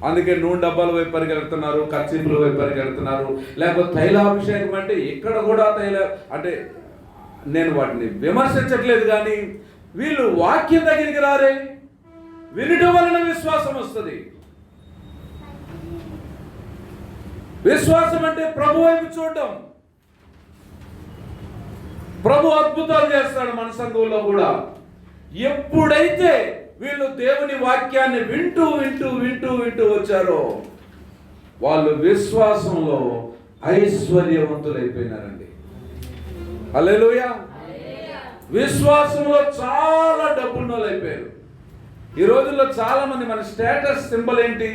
అందుకే నూనె డబ్బాల వైపు పరిగెడుతున్నారు, కర్చీపుల వైపు పరిగెడుతున్నారు, లేకపోతే తైలాభిషేకం అంటే ఇక్కడ కూడా అంటే నేను వాటిని విమర్శించట్లేదు, కానీ వీళ్ళు వాక్యం దగ్గరికి రారే. వినడం వలన విశ్వాసం వస్తుంది. విశ్వాసం అంటే ప్రభు వైపు చూడటం. ప్రభు అద్భుతాలు చేస్తాడు మన సంఘంలో కూడా. ఎప్పుడైతే వీళ్ళు దేవుని వాక్యాన్ని వింటూ వింటూ వింటూ వింటూ వచ్చారో వాళ్ళు విశ్వాసంలో ఐశ్వర్యవంతులైపోయినారండి. హల్లెలూయా. విశ్వాసంలో చాలా డబ్బున్నోళ్ళు అయిపోయారు. ఈ రోజుల్లో చాలా మంది మన స్టేటస్ సింబల్ ఏంటి?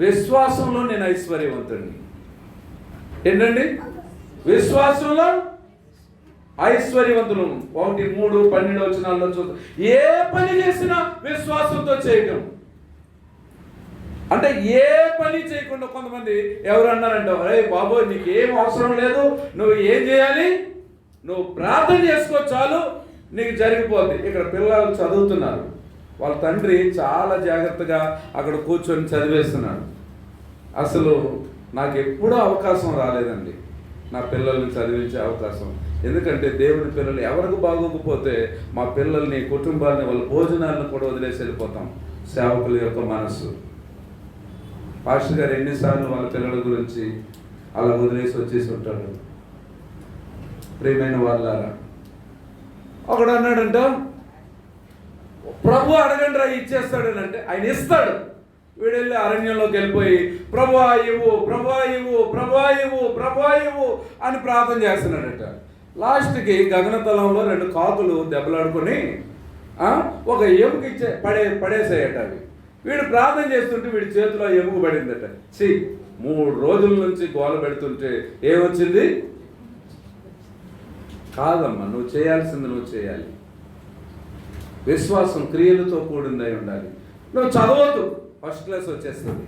విశ్వాసంలో నేను ఐశ్వర్యవంతుడిని. ఏంటండి? విశ్వాసంలో ఐశ్వర్యవంతులు. 1:3-12 వచనాల్లో చూద్దాం. ఏ పని చేసినా విశ్వాసంతో చేయటం. అంటే ఏ పని చేయకుండా కొంతమంది ఎవరు అన్నారంటే, అరే బాబు నీకేం అవసరం లేదు, నువ్వు ఏం చేయాలి, నువ్వు ప్రార్థన చేసుకో చాలు, నీకు జరిగిపోద్ది. ఇక్కడ పిల్లలు చదువుతున్నారు, వాళ్ళ తండ్రి చాలా జాగ్రత్తగా అక్కడ కూర్చొని చదివేస్తున్నాడు. అసలు నాకు ఎప్పుడూ అవకాశం రాలేదండి నా పిల్లల్ని చదివించే అవకాశం. ఎందుకంటే దేవుని పిల్లలు ఎవరికి బాగోకపోతే మా పిల్లల్ని, కుటుంబాలని, వాళ్ళ భోజనాలను కూడా వదిలేసి వెళ్ళిపోతాం. సేవకుల యొక్క మనసు. పాస్టర్ గారు ఎన్నిసార్లు వాళ్ళ పిల్లల గురించి అలా వదిలేసి వచ్చేసి ఉంటాడు. ప్రియమైన వాళ్ళారా, ఒకడు అన్నాడంట, ప్రభు అడగండి రా ఇచ్చేస్తాడని. అంటే ఆయన ఇస్తాడు. వీడు వెళ్ళి అరణ్యంలోకి వెళ్ళిపోయి ప్రభువా ఇవ్వు, ప్రభువా ఇవ్వు, ప్రభువా ఇవ్వు, ప్రభువా ఇవ్వు అని ప్రార్థన చేస్తున్నాడట. లాస్ట్కి గగనతలంలో 2 కాకులు దెబ్బలాడుకొని ఒక ఎముక పడేసాయట. అవి వీడు ప్రార్థన చేస్తుంటే వీడి చేతిలో ఎముక పడిందట. 3 రోజుల నుంచి గోల పెడుతుంటే ఏమొచ్చింది? కాదమ్మా, నువ్వు చేయాల్సింది నువ్వు చేయాలి. విశ్వాసం క్రియలతో కూడిందై ఉండాలి. నువ్వు చదవద్దు, ఫస్ట్ క్లాస్ వచ్చేస్తుంది.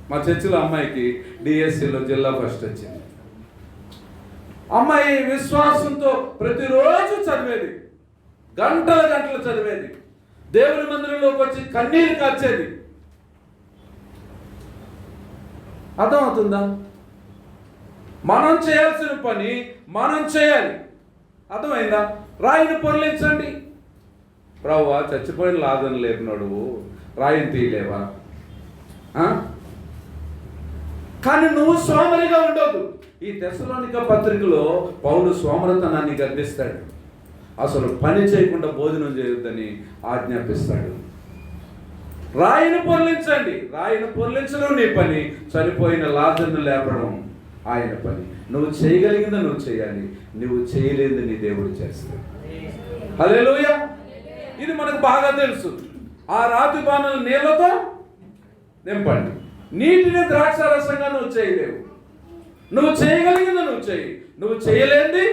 మా చర్చిలో అమ్మాయికి డిఎస్సిలో జిల్లా ఫస్ట్ వచ్చింది. అమ్మాయి విశ్వాసంతో ప్రతిరోజు చదివేది, గంటల గంటలు చదివేది, దేవుని మందిరంలోకి వచ్చి కన్నీరు కార్చేది. అర్థమవుతుందా? మనం చేయాల్సిన పని మనం చేయాలి. అర్థమైందా? రాయిని పొరలించండి. ప్రభువా చచ్చిపోయిన లాజరుని లేపినాడు, రాయిని తీయలేవా? కానీ నువ్వు సోమరిగా ఉండొద్దు. ఈ తెస్సలోనిక పత్రికలో పౌలు సోమరతనాన్ని గద్దిస్తాడు. అసలు పని చేయకుండా భోజనం చేయొద్దని ఆజ్ఞాపిస్తాడు. రాయిని పొరలించండి. రాయిని పొరలించడం నీ పని, చనిపోయిన లాజరుని లేపడం ఆయన పని. నువ్వు చేయగలిగింది నువ్వు చేయాలి, నువ్వు చేయలేనిది నీ దేవుడు చేస్తాడు. హల్లెలూయా. ఇది మనకు బాగా తెలుసు. ఆ రాతి బాణలు నీళ్లతో నింపండి, నీటిని ద్రాక్షారసంగా నువ్వు చేయలేవు. నువ్వు చేయగలిగింది నువ్వు చేయి, నువ్వు చేయలేంది.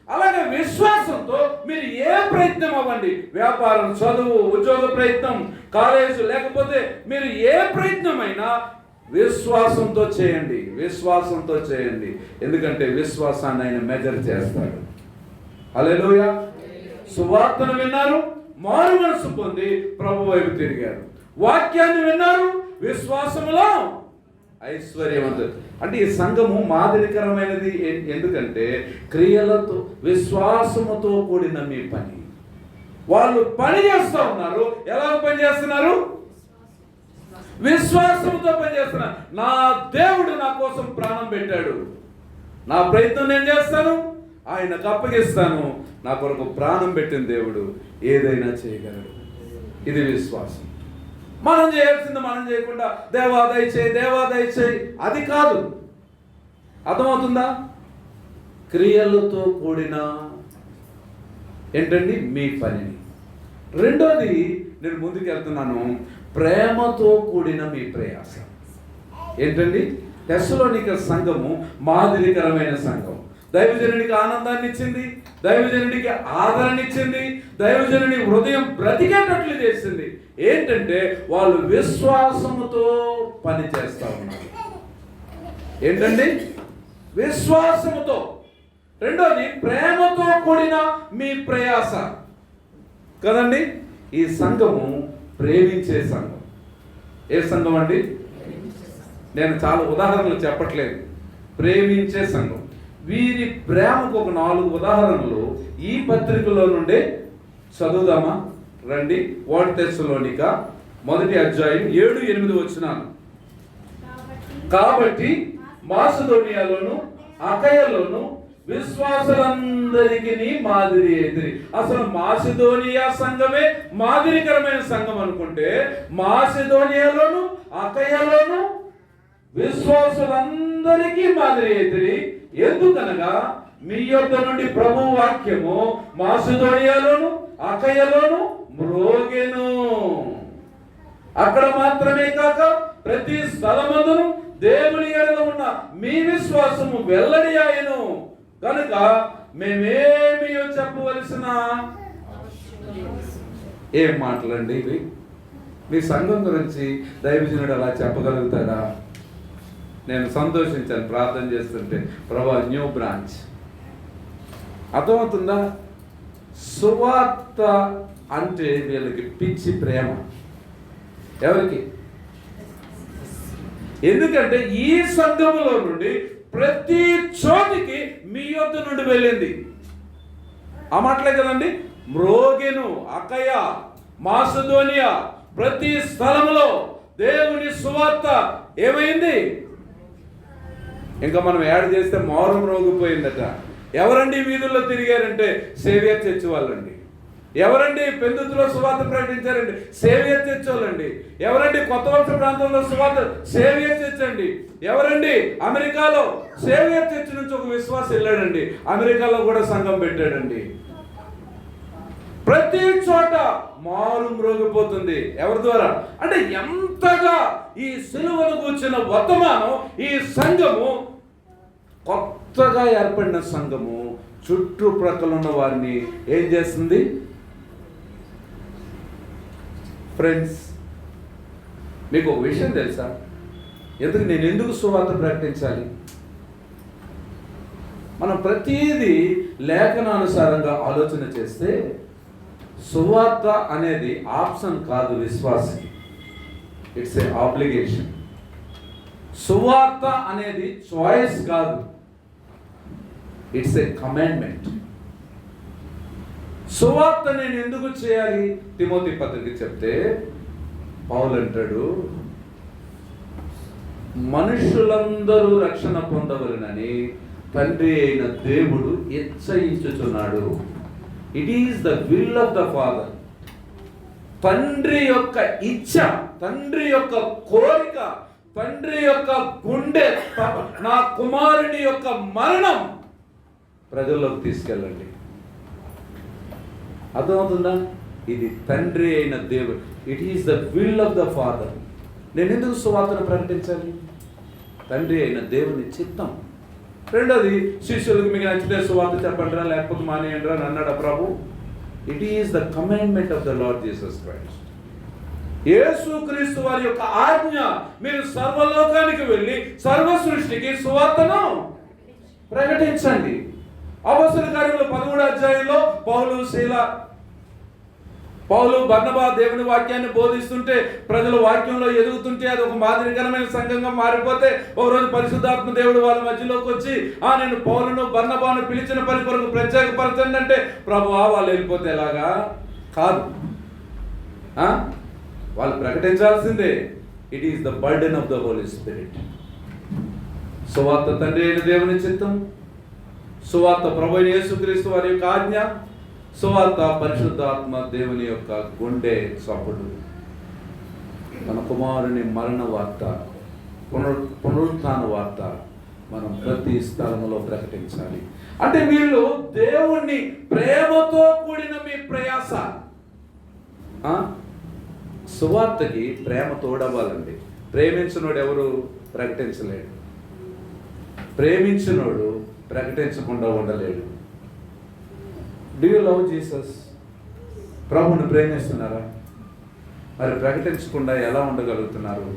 అలాగే విశ్వాసంతో మీరు ఏ ప్రయత్నం అవ్వండి, వ్యాపారం, చదువు, ఉద్యోగ ప్రయత్నం, కాలేజు, లేకపోతే మీరు ఏ ప్రయత్నమైనా విశ్వాసంతో చేయండి. విశ్వాసంతో చేయండి. ఎందుకంటే విశ్వాసాన్ని ఆయన మెజర్ చేస్తాడు. హల్లెలూయా. సువార్తను విన్నారు, మారు మనసు పొంది ప్రభు వైపు తిరిగారు. వాక్యాన్ని విన్నారు, విశ్వాసములో ఐశ్వర్యవంతులు. అంటే ఈ సంఘము మాదిరికరమైనది. ఎందుకంటే క్రియలతో, విశ్వాసముతో కూడిన మీ పని. వాళ్ళు పని చేస్తూ ఉన్నారు. ఎలా పని చేస్తున్నారు? విశ్వాసంతో పని చేస్తున్నారు. నా దేవుడు నా కోసం ప్రాణం పెట్టాడు, నా ప్రయత్నం నేను చేస్తాను, ఆయనకు అప్పగిస్తాను. నా కొరకు ప్రాణం పెట్టిన దేవుడు ఏదైనా చేయగలడు. ఇది విశ్వాసం. మనం చేయాల్సింది మనం చేయకుండా దేవా దయచేయి, దేవా దయచేయి, అది కాదు. అర్థమవుతుందా? క్రియలతో కూడిన ఏంటండి? మీ పనిని. రెండోది, నేను ముందుకు వెళ్తున్నాను, ప్రేమతో కూడిన మీ ప్రయాస. ఏంటండి? తెస్సలోనిక సంఘము మాదిరికరమైన సంఘం. దైవజనుడికి ఆనందాన్ని ఇచ్చింది, దైవజనుడికి ఆదరణ ఇచ్చింది, దైవజనుడి హృదయం బ్రతికేటట్లు చేసింది. ఏంటంటే వాళ్ళు విశ్వాసముతో పని చేస్తా ఉన్నారు. ఏంటండి? విశ్వాసముతో. రెండోది, ప్రేమతో కూడిన మీ ప్రయాస కదండి. ఈ సంఘము ప్రేమించే సంఘం. ఏ సంఘం అండి? నేను చాలా ఉదాహరణలు చెప్పట్లేదు. ప్రేమించే సంఘం. వీరి ప్రేమకు ఒక 4 ఉదాహరణలు ఈ పత్రికలో నుండే చదువుదామా రండి. 1 తెస్సలోనిక 1వ అధ్యాయం 7-8 వచనాలు. కాబట్టి మాసిదోనియాలోను అకయలోను విశ్వాసులందరికీ మాదిరి ఎదిరి. అసలు మాసిదోనియా సంఘమే మాదిరికరమైన సంఘం అనుకుంటే, మాసిదోనియాలోను అకయలోను విశ్వాసులందరికీ మాదిరి ఎదిరి. ఎందుకనగా మీ యొద్ద నుండి ప్రభు వాక్యము మాసిదోనియాలోను అకయలోను మ్రోగెను. అక్కడ మాత్రమే కాక ప్రతి స్థలమందును దేవుని ఎడల ఉన్న మీ విశ్వాసము వెల్లడి ఆయను. కనుక మేమేమి చెప్పవలసిన ఏం మాటలండి ఇవి? మీ సంఘం గురించి దైవజనుడు అలా చెప్పగలుగుతాడా? నేను సంతోషించాను ప్రార్థన చేస్తుంటే, ప్రభా న్యూ బ్రాంచ్. అర్థమవుతుందా? సువార్త అంటే వీళ్ళకి పిచ్చి ప్రేమ. ఎవరికి? ఎందుకంటే ఈ సంఘములో నుండి ప్రతి చోటికి మీ యొద్ద నుండి వెళ్ళింది. ఆ మాటలే కదండి. మ్రోగెను, అకయ, మాసిదోనియా, ప్రతి స్థలంలో దేవుని సువార్త ఏమైంది? ఇంకా మనం యాడ్ చేస్తే మారు మ్రోగిపోయిందట. ఎవరండి వీధుల్లో తిరిగారంటే సేవియర్ చర్చ్ వాళ్ళండి. ఎవరండి పెందుతులో సువార్త ప్రకటించారండి? సేవియర్ చర్చ్ వాళ్ళండి. ఎవరండి కొత్త వలస ప్రాంతంలో సువార్త? సేవియర్ చర్చ్ అండి. ఎవరండి అమెరికాలో? సేవియర్ చర్చ్ నుంచి ఒక విశ్వాసం వెళ్ళాడండి, అమెరికాలో కూడా సంఘం పెట్టాడండి. ప్రతి చోట మారు మ్రోగిపోతుంది. ఎవరి ద్వారా అంటే ఎంతగా ఈ సిలువను కూర్చున్న వర్తమానం, ఈ సంఘము కొత్తగా ఏర్పడిన సంఘము చుట్టుప్రక్కల ఉన్న వారిని ఏం చేస్తుంది? ఫ్రెండ్స్, మీకు ఒక విషయం తెలుసా? నేను ఎందుకు సువార్త ప్రకటించాలి? మనం ప్రతిదీ లేఖనానుసారంగా ఆలోచన చేస్తే సువార్త అనేది ఆప్షన్ కాదు విశ్వాసికి. It's a obligation. సువార్త అనేది చాయిస్ కాదు, ఇట్స్ ఏ కమాండ్మెంట్. సువార్త నేను ఎందుకు చేయాలి? తిమోతి పత్రిక చెప్తే పౌలు అంటాడు, మనుషులందరూ రక్షణ పొందవలెనని తండ్రి అయిన దేవుడు ఇచ్చయించుచున్నాడు. It is the will of the father. తండ్రి యొక్క ఇచ్చ, తండ్రి యొక్క కోరిక, తండ్రి యొక్క గుండె, నా కుమారుని యొక్క మరణం ప్రజల్లోకి తీసుకెళ్ళండి. అర్థమవుతుందా? ఇది తండ్రి అయిన దేవుడు. It is the will of the father. నేను ఎందుకు సువార్తను ప్రకటించాలి? తండ్రి అయిన దేవుని చిత్తం. రెండోది, శిష్యులకు మీకు నచ్చితే సువార్త చెప్పండి రా, లేకపోతే మానేయండి రా అని అన్నాడు ప్రభు. It is the commandment of the Lord Jesus Christ. యేసుక్రీస్తు వారి యొక్క ఆజ్ఞ, మీరు సర్వలోకానికి వెళ్ళి సర్వ సృష్టికి సువార్తను ప్రకటించండి. అపొస్తలుల కార్యములు 13వ అధ్యాయంలో పౌలు, శీల పౌలు బర్నబా దేవుని వాక్యాన్ని బోధిస్తుంటే, ప్రజలు వాక్యంలో ఎదుగుతుంటే, అది ఒక మాదిరికరమైన సంఘంగా మారిపోతే, ఒక రోజు పరిశుద్ధాత్మ దేవుడు వాళ్ళ మధ్యలోకి వచ్చి, నేను పౌలును బర్నబాను పిలిచిన పని కొరకు ప్రత్యేకపరచండి అంటే, ప్రభువా వాళ్ళు వెళ్ళిపోతే ఎలాగా? కాదు, వాళ్ళు ప్రకటించాల్సిందే. It is the burden of the Holy Spirit. సువార్త తండ్రి అయిన దేవుని చిత్తం, సువార్త ప్రభు అయిన యేసుక్రీస్తు వారి యొక్క ఆజ్ఞ, సువార్త పరిశుద్ధాత్మ దేవుని యొక్క గుండె చప్పుడు. మన కుమారుని మరణ వార్త, పునరుత్థాన వార్త మనం ప్రతి స్థలంలో ప్రకటించాలి. అంటే వీళ్ళు దేవుణ్ణి ప్రేమతో కూడిన మీ ప్రయాస, సువార్తకి ప్రేమ తోడవ్వాలండి. ప్రేమించినోడు ఎవరు ప్రకటించలేడు, ప్రేమించినోడు ప్రకటించకుండా ఉండలేడు. Do you love Jesus? ప్రభువుని ప్రేమిస్తున్నారా? మరి ప్రకటించకుండా ఎలా ఉండగలుగుతున్నారు?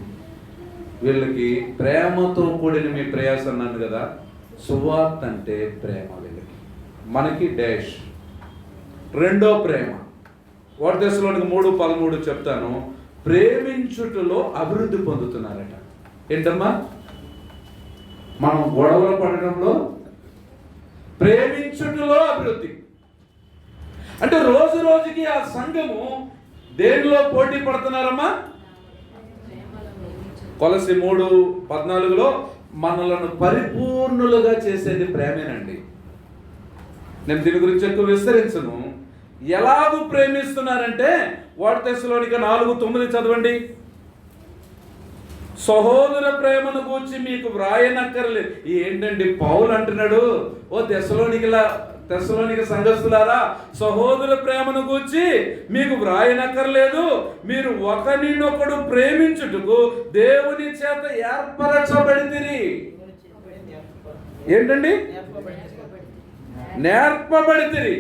వీళ్ళకి ప్రేమతో కూడిన మీ ప్రయాస అన్నాను కదా. సువార్త అంటే ప్రేమ వీళ్ళకి. మనకి డాష్ రెండో ప్రేమ. 1 దశలోనికి 3:13 చెప్తాను. ప్రేమించుటలో అభివృద్ధి పొందుతున్నారట. ఏంటమ్మా? మనం గొడవలు పడడంలో, ప్రేమించుటలో అభివృద్ధి. అంటే రోజు రోజుకి ఆ సంఘము దేనిలో పోటీ పడుతున్నారమ్మా? కొలసి 3:14 మనలను పరిపూర్ణులుగా చేసేది ప్రేమేనండి. నేను దీని గురించి ఎక్కువ విస్తరించను. ఎలాగూ ప్రేమిస్తున్నారంటే 1 దశలోనికి 4:9 చదవండి. సహోదర ప్రేమను గూర్చి మీకు వ్రాయనక్కర్లేదు. ఏంటండి పౌలు అంటున్నాడు, ఓ తెస్సలోనిక సంఘస్థులారా, సహోదర ప్రేమను గూర్చి మీకు వ్రాయనక్కర్లేదు, మీరు ఒకరినొకడు ప్రేమించుటకు దేవుని చేత ఏర్పరచబడితిరి. ఏంటండి? నేర్పబడితిరి.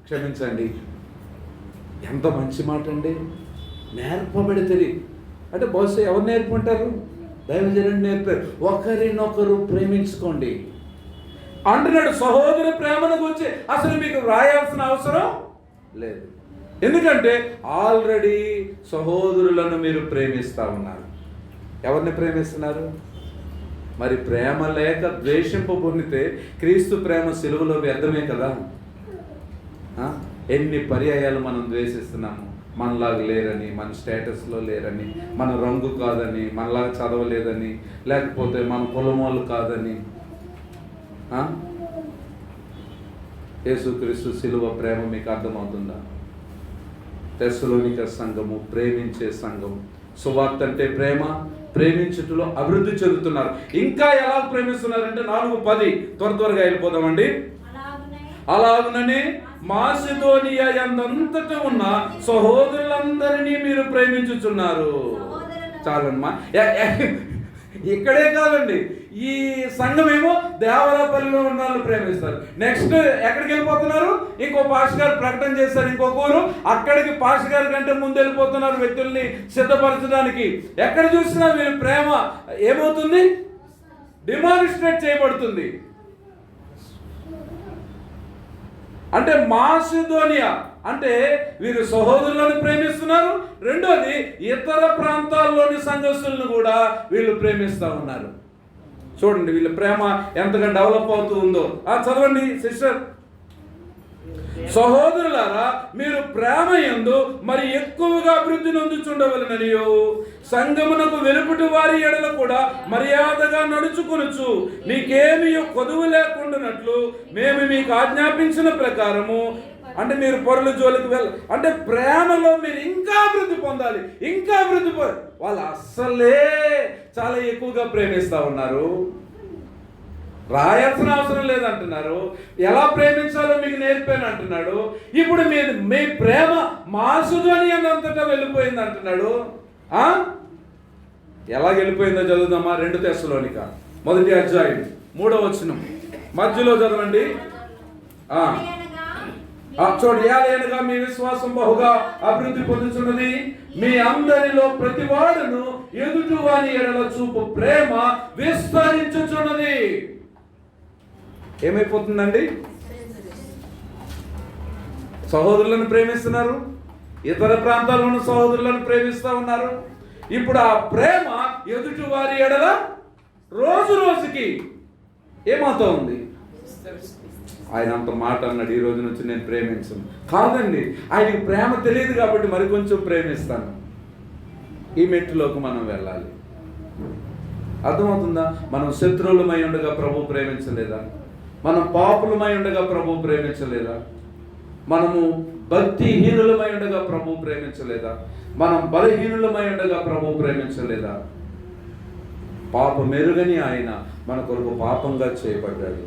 క్షమించండి, ఎంత మంచి మాట అండి. నేర్పబడితిరి అంటే బహుశా ఎవరు నేర్పుంటారు? దైవజనుడు నేర్పారు. ఒకరినొకరు ప్రేమించుకోండి అంటున్నాడు. సహోదర ప్రేమను గురించి అసలు మీకు వ్రాయాల్సిన అవసరం లేదు. ఎందుకంటే ఆల్రెడీ సహోదరులను మీరు ప్రేమిస్తూ ఉన్నారు. ఎవరిని ప్రేమిస్తున్నారు? మరి ప్రేమ లేక ద్వేషింపు పొందితే క్రీస్తు ప్రేమ సిలువలో వ్యర్థమే కదా. ఎన్ని పర్యాయాలు మనం ద్వేషిస్తున్నాము. మనలాగా లేరని, మన స్టేటస్లో లేరని, మన రంగు కాదని, మనలాగా చదవలేదని, లేకపోతే మన కులం వాళ్ళు కాదని. యేసుక్రీస్తు సిలువ ప్రేమ మీకు అర్థమవుతుందా? తెస్సలోనిక సంఘము ప్రేమించే సంఘం. సువార్త అంటే ప్రేమ, ప్రేమించుటలో అభివృద్ధి చెందుతున్నారు. ఇంకా ఎలా ప్రేమిస్తున్నారంటే 4:10 త్వరగా వెళ్ళిపోదామండి. అలాగునని మాసిదోనియా యందంతట ఉన్న సహోదరులందరినీ మీరు ప్రేమించుచున్నారు. చాలమ్మా. ఇక్కడే కాదండి, ఈ సంఘం ఏమో దేవరాపల్లిలో ఉన్న వాళ్ళు ప్రేమిస్తారు. నెక్స్ట్ ఎక్కడికి వెళ్ళిపోతున్నారు? ఇంకో పాస్ గారు ప్రకటన చేస్తారు ఇంకొక ఊరు, అక్కడికి పాస్ గారి కంటే ముందు వెళ్ళిపోతున్నారు వ్యక్తుల్ని సిద్ధపరచడానికి. ఎక్కడ చూసినా వీళ్ళ ప్రేమ ఏమవుతుంది? డిమాన్స్ట్రేట్ చేయబడుతుంది. అంటే మాసిదోనియా అంటే వీరు సహోదరులను ప్రేమిస్తున్నారు. రెండోది ఇతర ప్రాంతాల్లోని సంఘస్థులను కూడా వీళ్ళు ప్రేమిస్తూ ఉన్నారు. చూడండి వీళ్ళ ప్రేమ ఎంతగా డెవలప్ అవుతూ ఉందో. చదవండి సిస్టర్. సహోదరులారా, మీరు ప్రేమ యందు మరి ఎక్కువగా అభివృద్ధి నొందుచుండవలెననియు సంఘమునకు వెలుపటి వారి ఎడల కూడా మర్యాదగా నడుచుకొనుచు మీకేమీ కొదువు లేకుండానట్లు మేము మీకు ఆజ్ఞాపించిన ప్రకారము. అంటే మీరు పరుల జోలికి అంటే ప్రేమలో మీరు ఇంకా అభివృద్ధి పొందాలి, ఇంకా అభివృద్ధి వాళ్ళు అస్సలే చాలా ఎక్కువగా ప్రేమిస్తూ ఉన్నారు. రాయాల్సిన అవసరం లేదంటున్నారు. ఎలా ప్రేమించాలో మీకు నేర్పాను అంటున్నాడు. ఇప్పుడు మీ ప్రేమ మాసుదని అన్నంతటా వెళ్ళిపోయింది అంటున్నాడు. ఎలా వెళ్ళిపోయిందో చదువుదామా. 2 తెస్సలోనిక 1వ అధ్యాయం 3వ వచనం మధ్యలో చదవండి. చూడండి. ఏలయనగా మీ విశ్వాసం బహుగా అభివృద్ధి పొందుతున్నది, మీ అందరిలో ప్రతివాడును ఎదుటివాని ఎడల చూపు ప్రేమ విస్తరించుచున్నది. ఏమైపోతుందండి? సహోదరులను ప్రేమిస్తున్నారు, ఇతర ప్రాంతాల్లో ఉన్న సహోదరులను ప్రేమిస్తూ ఉన్నారు. ఇప్పుడు ఆ ప్రేమ ఎదుటి వారి ఎడల రోజు రోజుకి ఏమవుతా ఉంది? ఆయన అంత మాట అన్నాడు, ఈ రోజు నుంచి నేను ప్రేమించను. కాదండి, ఆయనకి ప్రేమ తెలియదు కాబట్టి మరి కొంచెం ప్రేమిస్తాను. ఈ మెట్టులోకి మనం వెళ్ళాలి. అర్థమవుతుందా? మనం శత్రువులమై ఉండగా ప్రభు ప్రేమించలేదా? మనం పాపులమై ఉండగా ప్రభు ప్రేమించలేదా? మనము భక్తిహీనులమై ఉండగా ప్రభు ప్రేమించలేదా? మనం బలహీనులమై ఉండగా ప్రభు ప్రేమించలేదా? పాప మెరుగని ఆయన మన కొరకు పాపంగా చేయబడ్డాడు.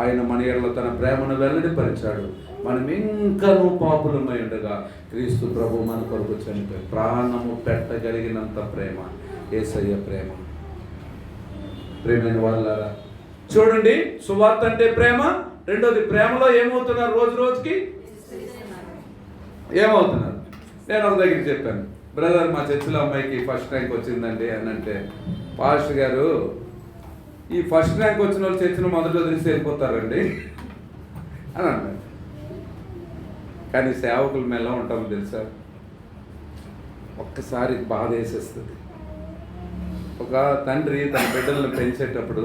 ఆయన మన ఎడల తన ప్రేమను వెల్లడిపరిచాడు. మనం ఇంకనూ పాపులమై ఉండగా క్రీస్తు ప్రభు మన కొరకు చనిపోయి ప్రాణము పెట్టగలిగినంత ప్రేమ యేసయ్య ప్రేమ. ప్రేమైన వాళ్ళారా, చూడండి, సువార్త అంటే ప్రేమ. రెండోది, ప్రేమలో ఏమవుతున్నారు? రోజు రోజుకి ఏమవుతున్నారు? నేను ఒక దగ్గరికి చెప్పాను, బ్రదర్ మా చర్చిలో అమ్మాయికి ఫస్ట్ ర్యాంక్ వచ్చిందండి అని అంటే, పాస్టర్ గారు ఈ ఫస్ట్ ర్యాంక్ వచ్చిన వాళ్ళు చర్చిలో మొదట్లో తెలిసి వెళ్ళిపోతారండి అని అన్నారు. కానీ సేవకులు మేము ఎలా ఉంటామో తెలుసా? ఒక్కసారి బాధ వేసేస్తుంది. ఒక తండ్రి తన బిడ్డలను పెంచేటప్పుడు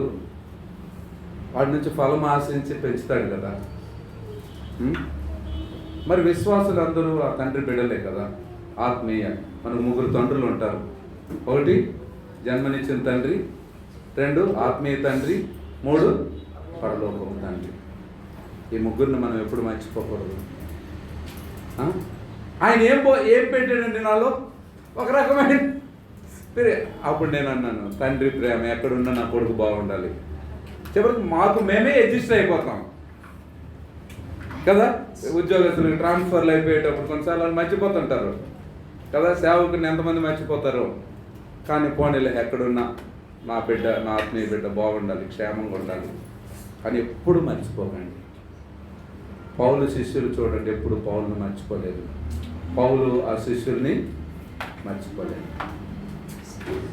వాడి నుంచి ఫలం ఆశించి పెంచుతాడు కదా. మరి విశ్వాసులు అందరూ ఆ తండ్రి బిడ్డలే కదా, ఆత్మీయ. మనకు 3 తండ్రులు ఉంటారు. 1 జన్మనిచ్చిన తండ్రి, 2 ఆత్మీయ తండ్రి, 3 పరలోకపు తండ్రి. ఈ ముగ్గురిని మనం ఎప్పుడు మర్చిపోకూడదు. ఆయన ఏం పెట్టాడండి నాలో? ఒక రకమైన అప్పుడు నేను అన్నాను, తండ్రి ప్రేమ ఎక్కడున్నా నా కొడుకు బాగుండాలి. చివరికి మేమే అడ్జస్ట్ అయిపోతాం కదా. ఉద్యోగస్తులకు ట్రాన్స్ఫర్లు అయిపోయేటప్పుడు కొన్నిసార్లు మర్చిపోతుంటారు కదా. సేవకుని ఎంతమంది మర్చిపోతారు. కానీ పోనీలే, ఎక్కడున్నా నా బిడ్డ, నా ఆత్మీయ బిడ్డ బాగుండాలి, క్షేమంగా ఉండాలి అని ఎప్పుడు మర్చిపోకండి. పౌలు శిష్యులు చూడండి, ఎప్పుడు పౌలుని మర్చిపోలేదు. పౌలు ఆ శిష్యుల్ని మర్చిపోలేదు.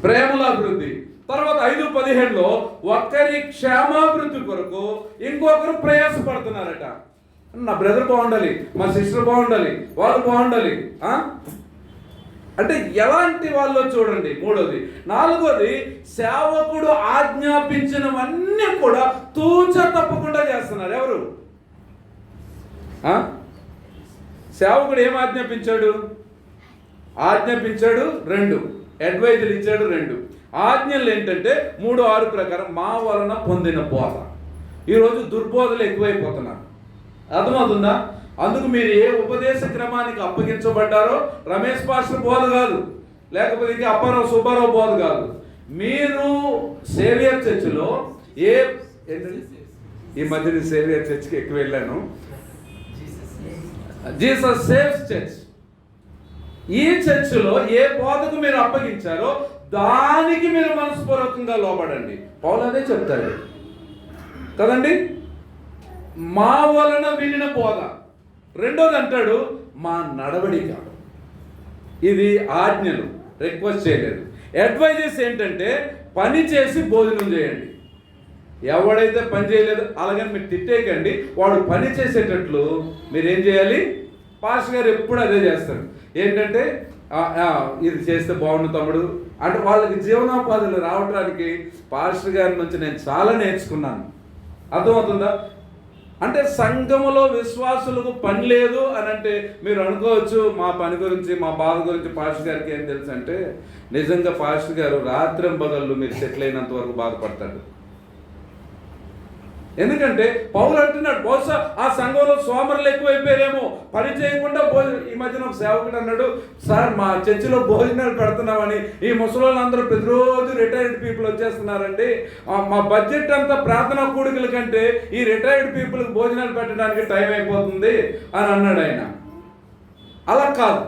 ప్రేమల అభివృద్ధి. తర్వాత 5:15లో ఒక్కరి క్షేమాభివృద్ధి కొరకు ఇంకొకరు ప్రయాసపడుతున్నారట. నా బ్రదర్ బాగుండాలి, మా సిస్టర్ బాగుండాలి, వాళ్ళు బాగుండాలి. అంటే ఎలాంటి వాళ్ళు చూడండి. 3వది. 4వది, సేవకుడు ఆజ్ఞాపించినవన్నీ కూడా తూచ తప్పకుండా చేస్తున్నారు. ఎవరు? సేవకుడు ఏం ఆజ్ఞాపించాడు? 2 అడ్వైజులు ఇచ్చాడు. 2 ఆజ్ఞలు ఏంటంటే 3:6 ప్రకారం మా వలన పొందిన బోధ. ఈరోజు దుర్బోధలు ఎక్కువైపోతున్నారు. అర్థమవుతుందా? అందుకు మీరు ఏ ఉపదేశ క్రమానికి అప్పగించబడ్డారో రమేష్ పాస్టర్ బోధ కాదు, లేకపోతే ఇంకా అప్పారావు సుబ్బారావు బోధ కాదు. మీరు సేవియర్ చర్చిలో ఈ మధ్య సేవియర్ చర్చికి ఎక్కువ వెళ్ళాను, జీసస్ సేవ్స్ చర్చ్. ఈ చర్చిలో ఏ బోధకు మీరు అప్పగించారో దానికి మీరు మనస్పూర్వకంగా లోబడండి. పౌలు అదే చెప్తాడు కదండి. మా వలన వినిన బోధ. 2వది అంటాడు మా నడవడిక. ఇది ఆజ్ఞలు, రిక్వెస్ట్ చేయలేదు. అడ్వైజెస్ ఏంటంటే పని చేసి భోజనం చేయండి. ఎవడైతే పని చేయలేదు అలాగని మీరు తిట్టేయకండి. వాడు పని చేసేటట్లు మీరేం చేయాలి? పాస్టర్ గారు ఎప్పుడు అదే చేస్తాడు. ఏంటంటే ఇది చేస్తే బాగుండు తమ్ముడు అంటే వాళ్ళకి జీవనోపాధులు రావడానికి పాస్టర్ గారి నుంచి నేను చాలా నేర్చుకున్నాను. అర్థమవుతుందా? అంటే సంఘములో విశ్వాసులకు పని లేదు అని అంటే మీరు అనుకోవచ్చు మా పని గురించి, మా బాధ గురించి పాస్టర్ గారికి ఏం తెలుసు అంటే, నిజంగా పాస్టర్ గారు రాత్రింబగళ్ళు మీరు సెటిల్ అయినంత వరకు బాధపడతాడు. ఎందుకంటే పౌలు అంటున్నాడు, బహుశా ఆ సంఘంలో సోమరులు ఎక్కువైపోయారేమో, పని చేయకుండా ఈ మధ్యన ఒక సేవకుడు అన్నాడు, సార్ మా చర్చిలో భోజనాలు పెడుతున్నామని ఈ ముసలోళ్ళందరూ ప్రతిరోజు రిటైర్డ్ పీపుల్ వచ్చేస్తున్నారండి, మా బడ్జెట్ అంతా ప్రార్థనా కూడికల కంటే ఈ రిటైర్డ్ పీపుల్కి భోజనాలు పెట్టడానికి టైం అయిపోతుంది అని అన్నాడు ఆయన. అలా కాదు,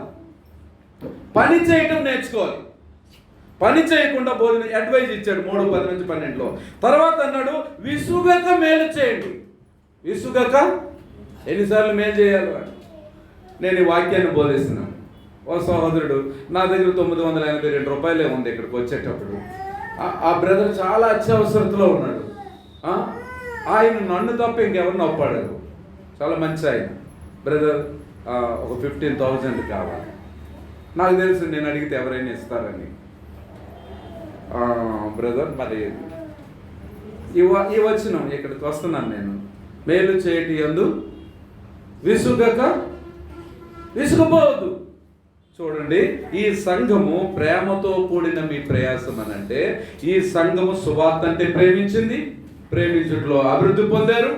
పని చేయటం నేర్చుకోవాలి. పని చేయకుండా భోజనం అడ్వైజ్ ఇచ్చాడు 3:10-12లో. తర్వాత అన్నాడు విసుగక మేలు చేయండి. విసుగక ఎన్నిసార్లు మేలు చేయాలి? నేను ఈ వాక్యాన్ని బోధిస్తున్నాను. ఓ సహోదరుడు నా దగ్గర 982 రూపాయలే ఉంది ఇక్కడికి వచ్చేటప్పుడు. ఆ బ్రదర్ చాలా అత్యవసరతలో ఉన్నాడు. ఆయన నన్ను తప్ప ఇంకెవరిని ఒప్పాడు. చాలా మంచి ఆయన. బ్రదర్ ఒక 15,000 కావాలి. నాకు తెలుసు, నేను అడిగితే ఎవరైనా ఇస్తారని. బ్రదర్, మరి ఈ వచనం ఇక్కడికి వస్తున్నాను నేను. మేలు చేయటి యందు విసుగపోవద్దు. చూడండి, ఈ సంఘము ప్రేమతో కూడిన మీ ప్రయాసం అని అంటే, ఈ సంఘము సువార్త అంటే ప్రేమించింది, ప్రేమించుట్లో అభివృద్ధి పొందారు.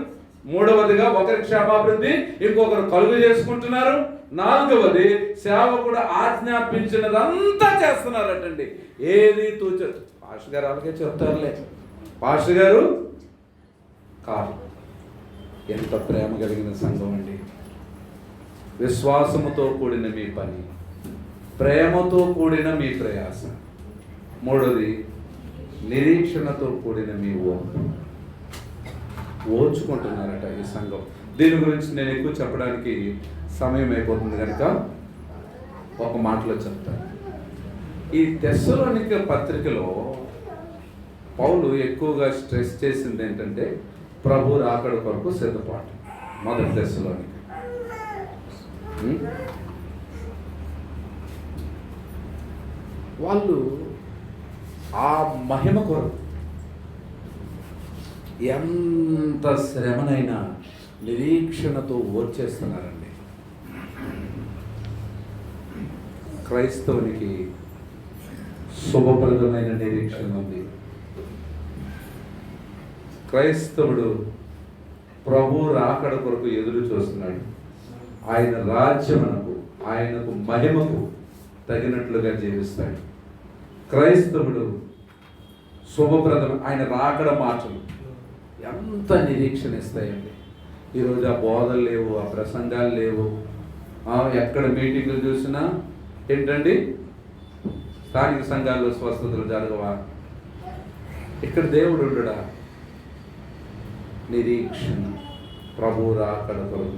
మూడవదిగా ఒకరి క్షేమాభివృద్ధి ఇంకొకరు కలుగు చేసుకుంటున్నారు. నాలుగవది సేవకుడు ఆజ్ఞాపించినదంతా చేస్తున్నారటండి. ఏది తూచదు. పాస్టర్ గారు అలాగే చెప్తారులే, పాస్టర్ గారు కాదు. ఎంత ప్రేమ కలిగిన సంఘం అండి. విశ్వాసముతో కూడిన మీ పని, ప్రేమతో కూడిన మీ ప్రయాసం. మూడోది నిరీక్షణతో కూడిన మీ ఓర్చుకుంటున్నారట ఈ సంఘం. దీని గురించి నేను ఎక్కువ చెప్పడానికి సమయం అయిపోతుంది కనుక ఒక మాటలో చెప్తాను. ఈ తెస్సలోనిక పత్రికలో పౌలు ఎక్కువగా స్ట్రెస్ చేసింది ఏంటంటే ప్రభు రాకడ కొరకు సిద్ధపాటు. మొదటి తెస్సలోనిక వాళ్ళు ఆ మహిమ కొరకు ఎంత శ్రమనైనా నిరీక్షణతో ఓర్చేస్తున్నారండి. క్రైస్తవునికి శుభప్రదమైన నిరీక్షణ ఉంది. క్రైస్తవుడు ప్రభు రాకడ కొరకు ఎదురు చూస్తున్నాడు. ఆయన రాజ్యమునకు, ఆయనకు మహిమకు తగినట్లుగా జీవిస్తాడు. క్రైస్తవుడు శుభప్రదం, ఆయన రాకడ మాటలు ఎంత నిరీక్షణ ఇస్తాయండి. ఈరోజు ఆ బోధలు లేవు, ఆ ప్రసంగాలు లేవు. ఎక్కడ మీటింగులు చూసినా ఏంటండి, స్థానిక సంఘాల్లో స్వస్థతలు జరగవా? ఇక్కడ దేవుడు ఉండడా? నిరీక్షణ, ప్రభు రాకడ కొరకు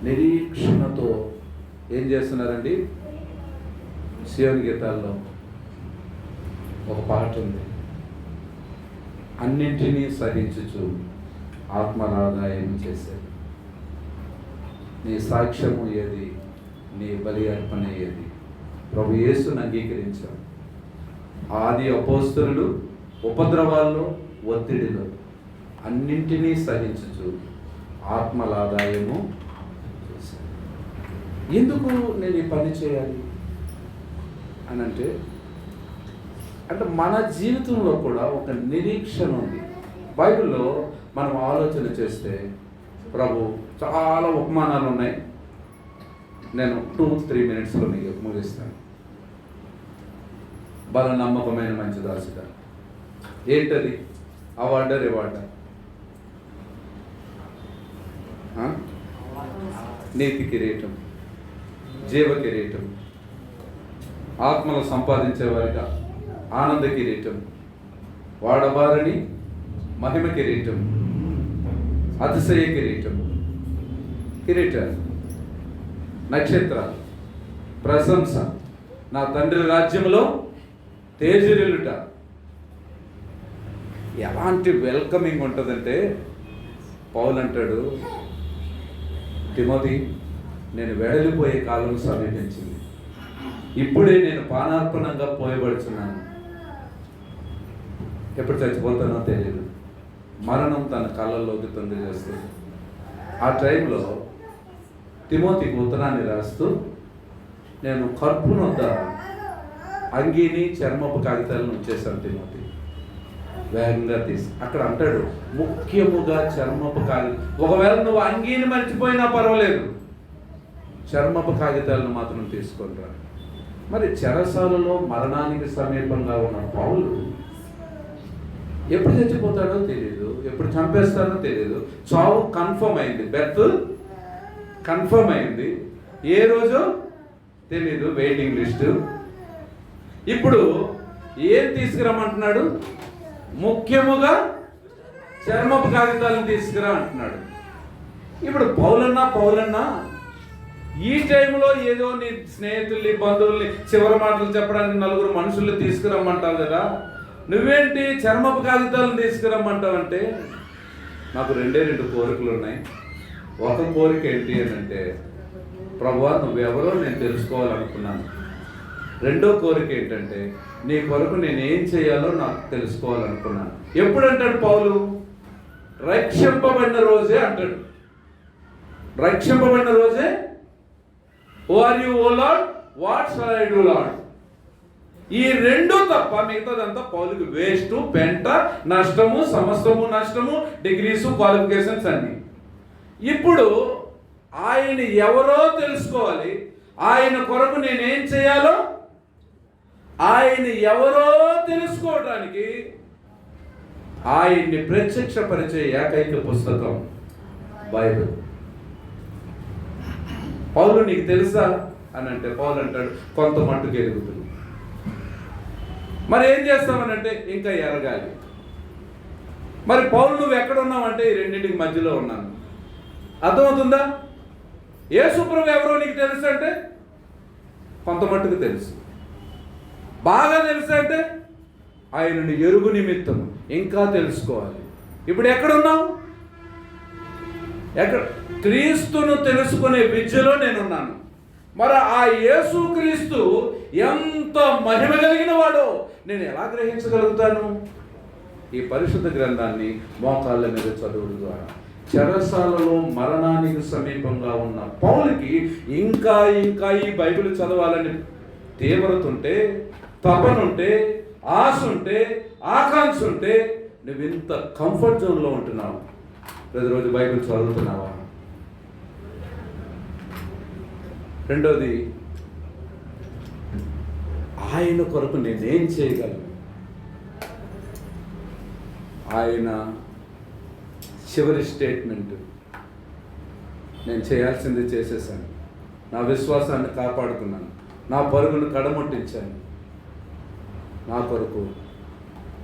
నిరీక్షణతో ఏం చేస్తున్నారండి? సియోను గీతాల్లో ఒక పాట ఉంది, అన్నింటినీ సహించుచు ఆత్మనాదాయం చేసేది. నీ సాక్ష్యము ఏది, నీ బలి అర్పణ ఏది? ప్రభు యేసును అంగీకరించారు. ఆది అపోస్తలులు ఉపద్రవాల్లో, ఒత్తిడిలో అన్నింటినీ సహించుచు ఆత్మలాదాయము చేశారు. ఎందుకు నేను ఈ పని చేయాలి అని అంటే మన జీవితంలో కూడా ఒక నిరీక్షణ ఉంది. బైబిల్లో మనం ఆలోచన చేస్తే ప్రభు చాలా ఉపమానాలు ఉన్నాయి. నేను 2-3 మినిట్స్లో మీకు ముగిస్తాను. బల నమ్మకమైన మంచి దాసుగా ఏంటది? అవార్డా రివార్డా? నీతి కిరీటం, జీవ కిరీటం, ఆత్మలు సంపాదించే వారిగా ఆనంద కిరీటం, వాడబారని మహిమ కిరీటం, అతిశయ కిరీటం, కిరీటాలు, నక్షత్రాలు, ప్రశంస, నా తండ్రి రాజ్యంలో తేజరిల్లుట. ఎలాంటి వెల్కమింగ్ ఉంటుందంటే పౌలు అంటాడు, తిమోతి, నేను వెడలిపోయే కాలం సమీపించింది, ఇప్పుడే నేను పానార్పణంగా పోయబడుచున్నాను. ఎప్పుడు చచ్చిపోతానో తెలియదు. మరణం తన కళ్ళల్లోకి తొంగి చేస్తుంది. ఆ టైంలో తిమోతికి ఉత్తరాన్ని రాస్తూ, నేను కర్పునొద్ద అంగీని చర్మపు కాగితాలను ఉంచేశాను తిమోతి, వేగంగా తీసి. అక్కడ అంటాడు, ముఖ్యముగా చర్మపు కాగితం. ఒకవేళ నువ్వు అంగీని మర్చిపోయినా పర్వాలేదు, చర్మపు కాగితాలను మాత్రం తీసుకుంటా. మరి చెరసాలలో మరణానికి సమీపంగా ఉన్న పౌలు ఎప్పుడు చచ్చిపోతాడో తెలియదు, ఎప్పుడు చంపేస్తాడో తెలియదు. చావు కన్ఫర్మ్ అయింది, డెత్ కన్ఫర్మ్ అయింది. ఏ రోజు తెలీదు, వెయిటింగ్ లిస్టు. ఇప్పుడు ఏం తీసుకురమ్మంటున్నాడు? ముఖ్యముగా చర్మపు కాగితాలను తీసుకురా అంటున్నాడు. ఇప్పుడు పౌలన్నా ఈ టైంలో ఏదో నీ స్నేహితుల్ని, బంధువుల్ని చివరి మాటలు చెప్పడానికి 4 మనుషుల్ని తీసుకురమ్మంటావు కదా, నువ్వేంటి చర్మపు కాగితాలను తీసుకురమ్మంటావంటే? నాకు 2 కోరికలు ఉన్నాయి. ఒక కోరిక ఏంటి అని అంటే, ప్రభువా నువ్వెవరో నేను తెలుసుకోవాలనుకున్నాను. రెండో కోరిక ఏంటంటే నీ కొరకు నేను ఏం చేయాలో నాకు తెలుసుకోవాలనుకున్నాను. ఎప్పుడు అంటాడు పౌలు? రక్షింపబడిన రోజే అంటాడు. రక్షింపబడిన రోజే oh are you oh Lord, what shall I do Lord. ఈ రెండు తప్ప మిగతాదంతా పౌలుకి వేస్ట్, పెంట, నష్టము, సమస్తము నష్టము, డిగ్రీసు, క్వాలిఫికేషన్స్ అన్ని. ఇప్పుడు ఆయన ఎవరో తెలుసుకోవాలి, ఆయన కొరకు నేనేం చేయాలో, ఆయన ఎవరో తెలుసుకోవడానికి ఆయన్ని ప్రత్యక్షపరిచే ఏకైక పుస్తకం బైబిల్. పౌలు నీకు తెలుసా అని అంటే పౌలు అంటాడు కొంత మట్టుకు ఎరుగుతుంది. మరి ఏం చేస్తామనంటే ఇంకా ఎరగాలి. మరి పౌలు నువ్వు ఎక్కడ ఉన్నావంటే ఈ రెండింటికి మధ్యలో ఉన్నాను. అర్థమవుతుందా? యేసుప్రభు ఎవరో నీకు తెలుసు అంటే కొంత మట్టుకు తెలుసు. బాగా తెలుసు అంటే ఆయనను ఎరుగు నిమిత్తం ఇంకా తెలుసుకోవాలి. ఇప్పుడు ఎక్కడున్నావు? ఎక్కడ? క్రీస్తును తెలుసుకునే విద్యలో నేనున్నాను. మరి ఆ యేసు క్రీస్తు ఎంత మహిమ కలిగిన వాడో నేను ఎలా గ్రహించగలుగుతాను? ఈ పరిశుద్ధ గ్రంథాన్ని మోకాళ్ళ మీద చదువుడు ద్వారా. చెరసాలలో మరణానికి సమీపంగా ఉన్న పౌలుకి ఇంకా ఇంకా ఈ బైబిల్ చదవాలని తీవ్రత ఉంటే, తపనుంటే, ఆశ ఉంటే, ఆకాంక్ష ఉంటే నువ్వు ఇంత కంఫర్ట్ జోన్లో ఉంటున్నావు. ప్రతిరోజు బైబిల్ చదువుతున్నావా? రెండోది, ఆయన కొరకు నేనేం చేయగలను? ఆయన చివరి స్టేట్మెంట్, నేను చేయాల్సింది చేసేసాను, నా విశ్వాసాన్ని కాపాడుకున్నాను, నా పరుగును కడముట్టించాను, నా కొరకు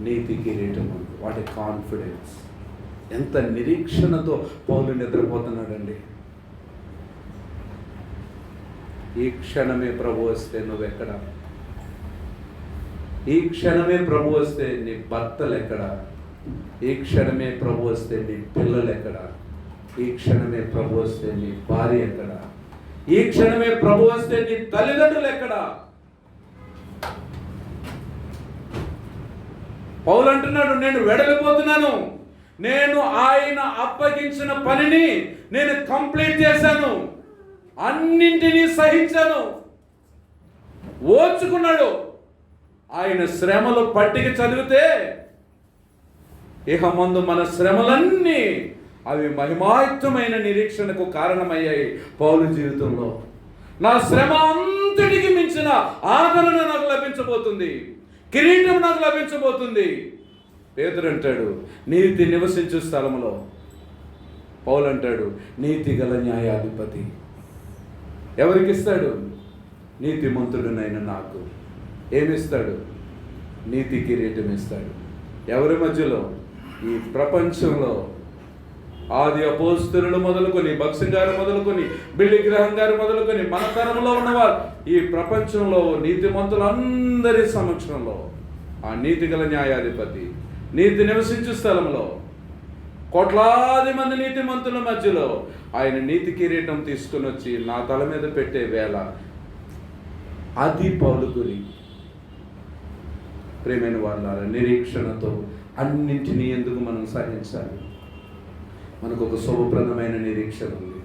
నీతి కిరీటం. వాటి కాన్ఫిడెన్స్, ఎంత నిరీక్షణతో పౌలు నిద్రపోతున్నాడండి. ఈ క్షణమే ప్రభు వస్తే నువ్వెక్కడ? ఈ క్షణమే ప్రభు వస్తే నీ భర్తలు ఎక్కడ? ఈ క్షణమే ప్రభు వస్తే నీ పిల్లలు ఎక్కడ? ఈ క్షణమే ప్రభు వస్తే నీ భార్య ఎక్కడ? ఈ క్షణమే ప్రభు వస్తే నీ తల్లిదండ్రులు ఎక్కడ? పౌలు అంటున్నాడు, నేను వెడలిపోతున్నాను, నేను ఆయన అప్పగించిన పనిని నేను కంప్లీట్ చేశాను, అన్నింటినీ సహించాను, ఓర్చుకున్నాడు. ఆయన శ్రమలు పట్టిక చదివితే ఇక ముందు మన శ్రమలన్నీ అవి మహిమాయుక్తమైన నిరీక్షణకు కారణమయ్యాయి. పౌలు జీవితంలో నా శ్రమ అంతటికి మించిన ఆదరణ నాకు లభించబోతుంది, కిరీటం నాకు లభించబోతుంది. పేతురు అంటాడు, నీతి నివసించు స్థలంలో. పౌలు అంటాడు, నీతి గల న్యాయాధిపతి ఎవరికి ఇస్తాడు? నీతిమంతుడునైన నాకు. ఏమిస్తాడు? నీతి కిరీటం ఇస్తాడు. ఎవరి మధ్యలో? ఈ ప్రపంచంలో ఆది అపోస్తలులు మొదలుకొని, భక్సింగ్ గారు మొదలుకొని, బిల్లి గ్రహం గారు మొదలుకొని, మన తరంలో ఉన్నవారు, ఈ ప్రపంచంలో నీతిమంతులందరి సమక్షంలో ఆ నీతి గల న్యాయాధిపతి, నీతి నివసించు స్థలంలో, కోట్లాది మంది నీతిమంతుల మధ్యలో ఆయన నీతి కిరీటం తీసుకుని వచ్చి నా తల మీద పెట్టే వేళ అది పౌలు గురి. ప్రేమైన వాళ్ళ నిరీక్షణతో అన్నింటినీ ఎందుకు మనం సహించాలి? మనకు ఒక శుభప్రదమైన నిరీక్షణ ఉంది.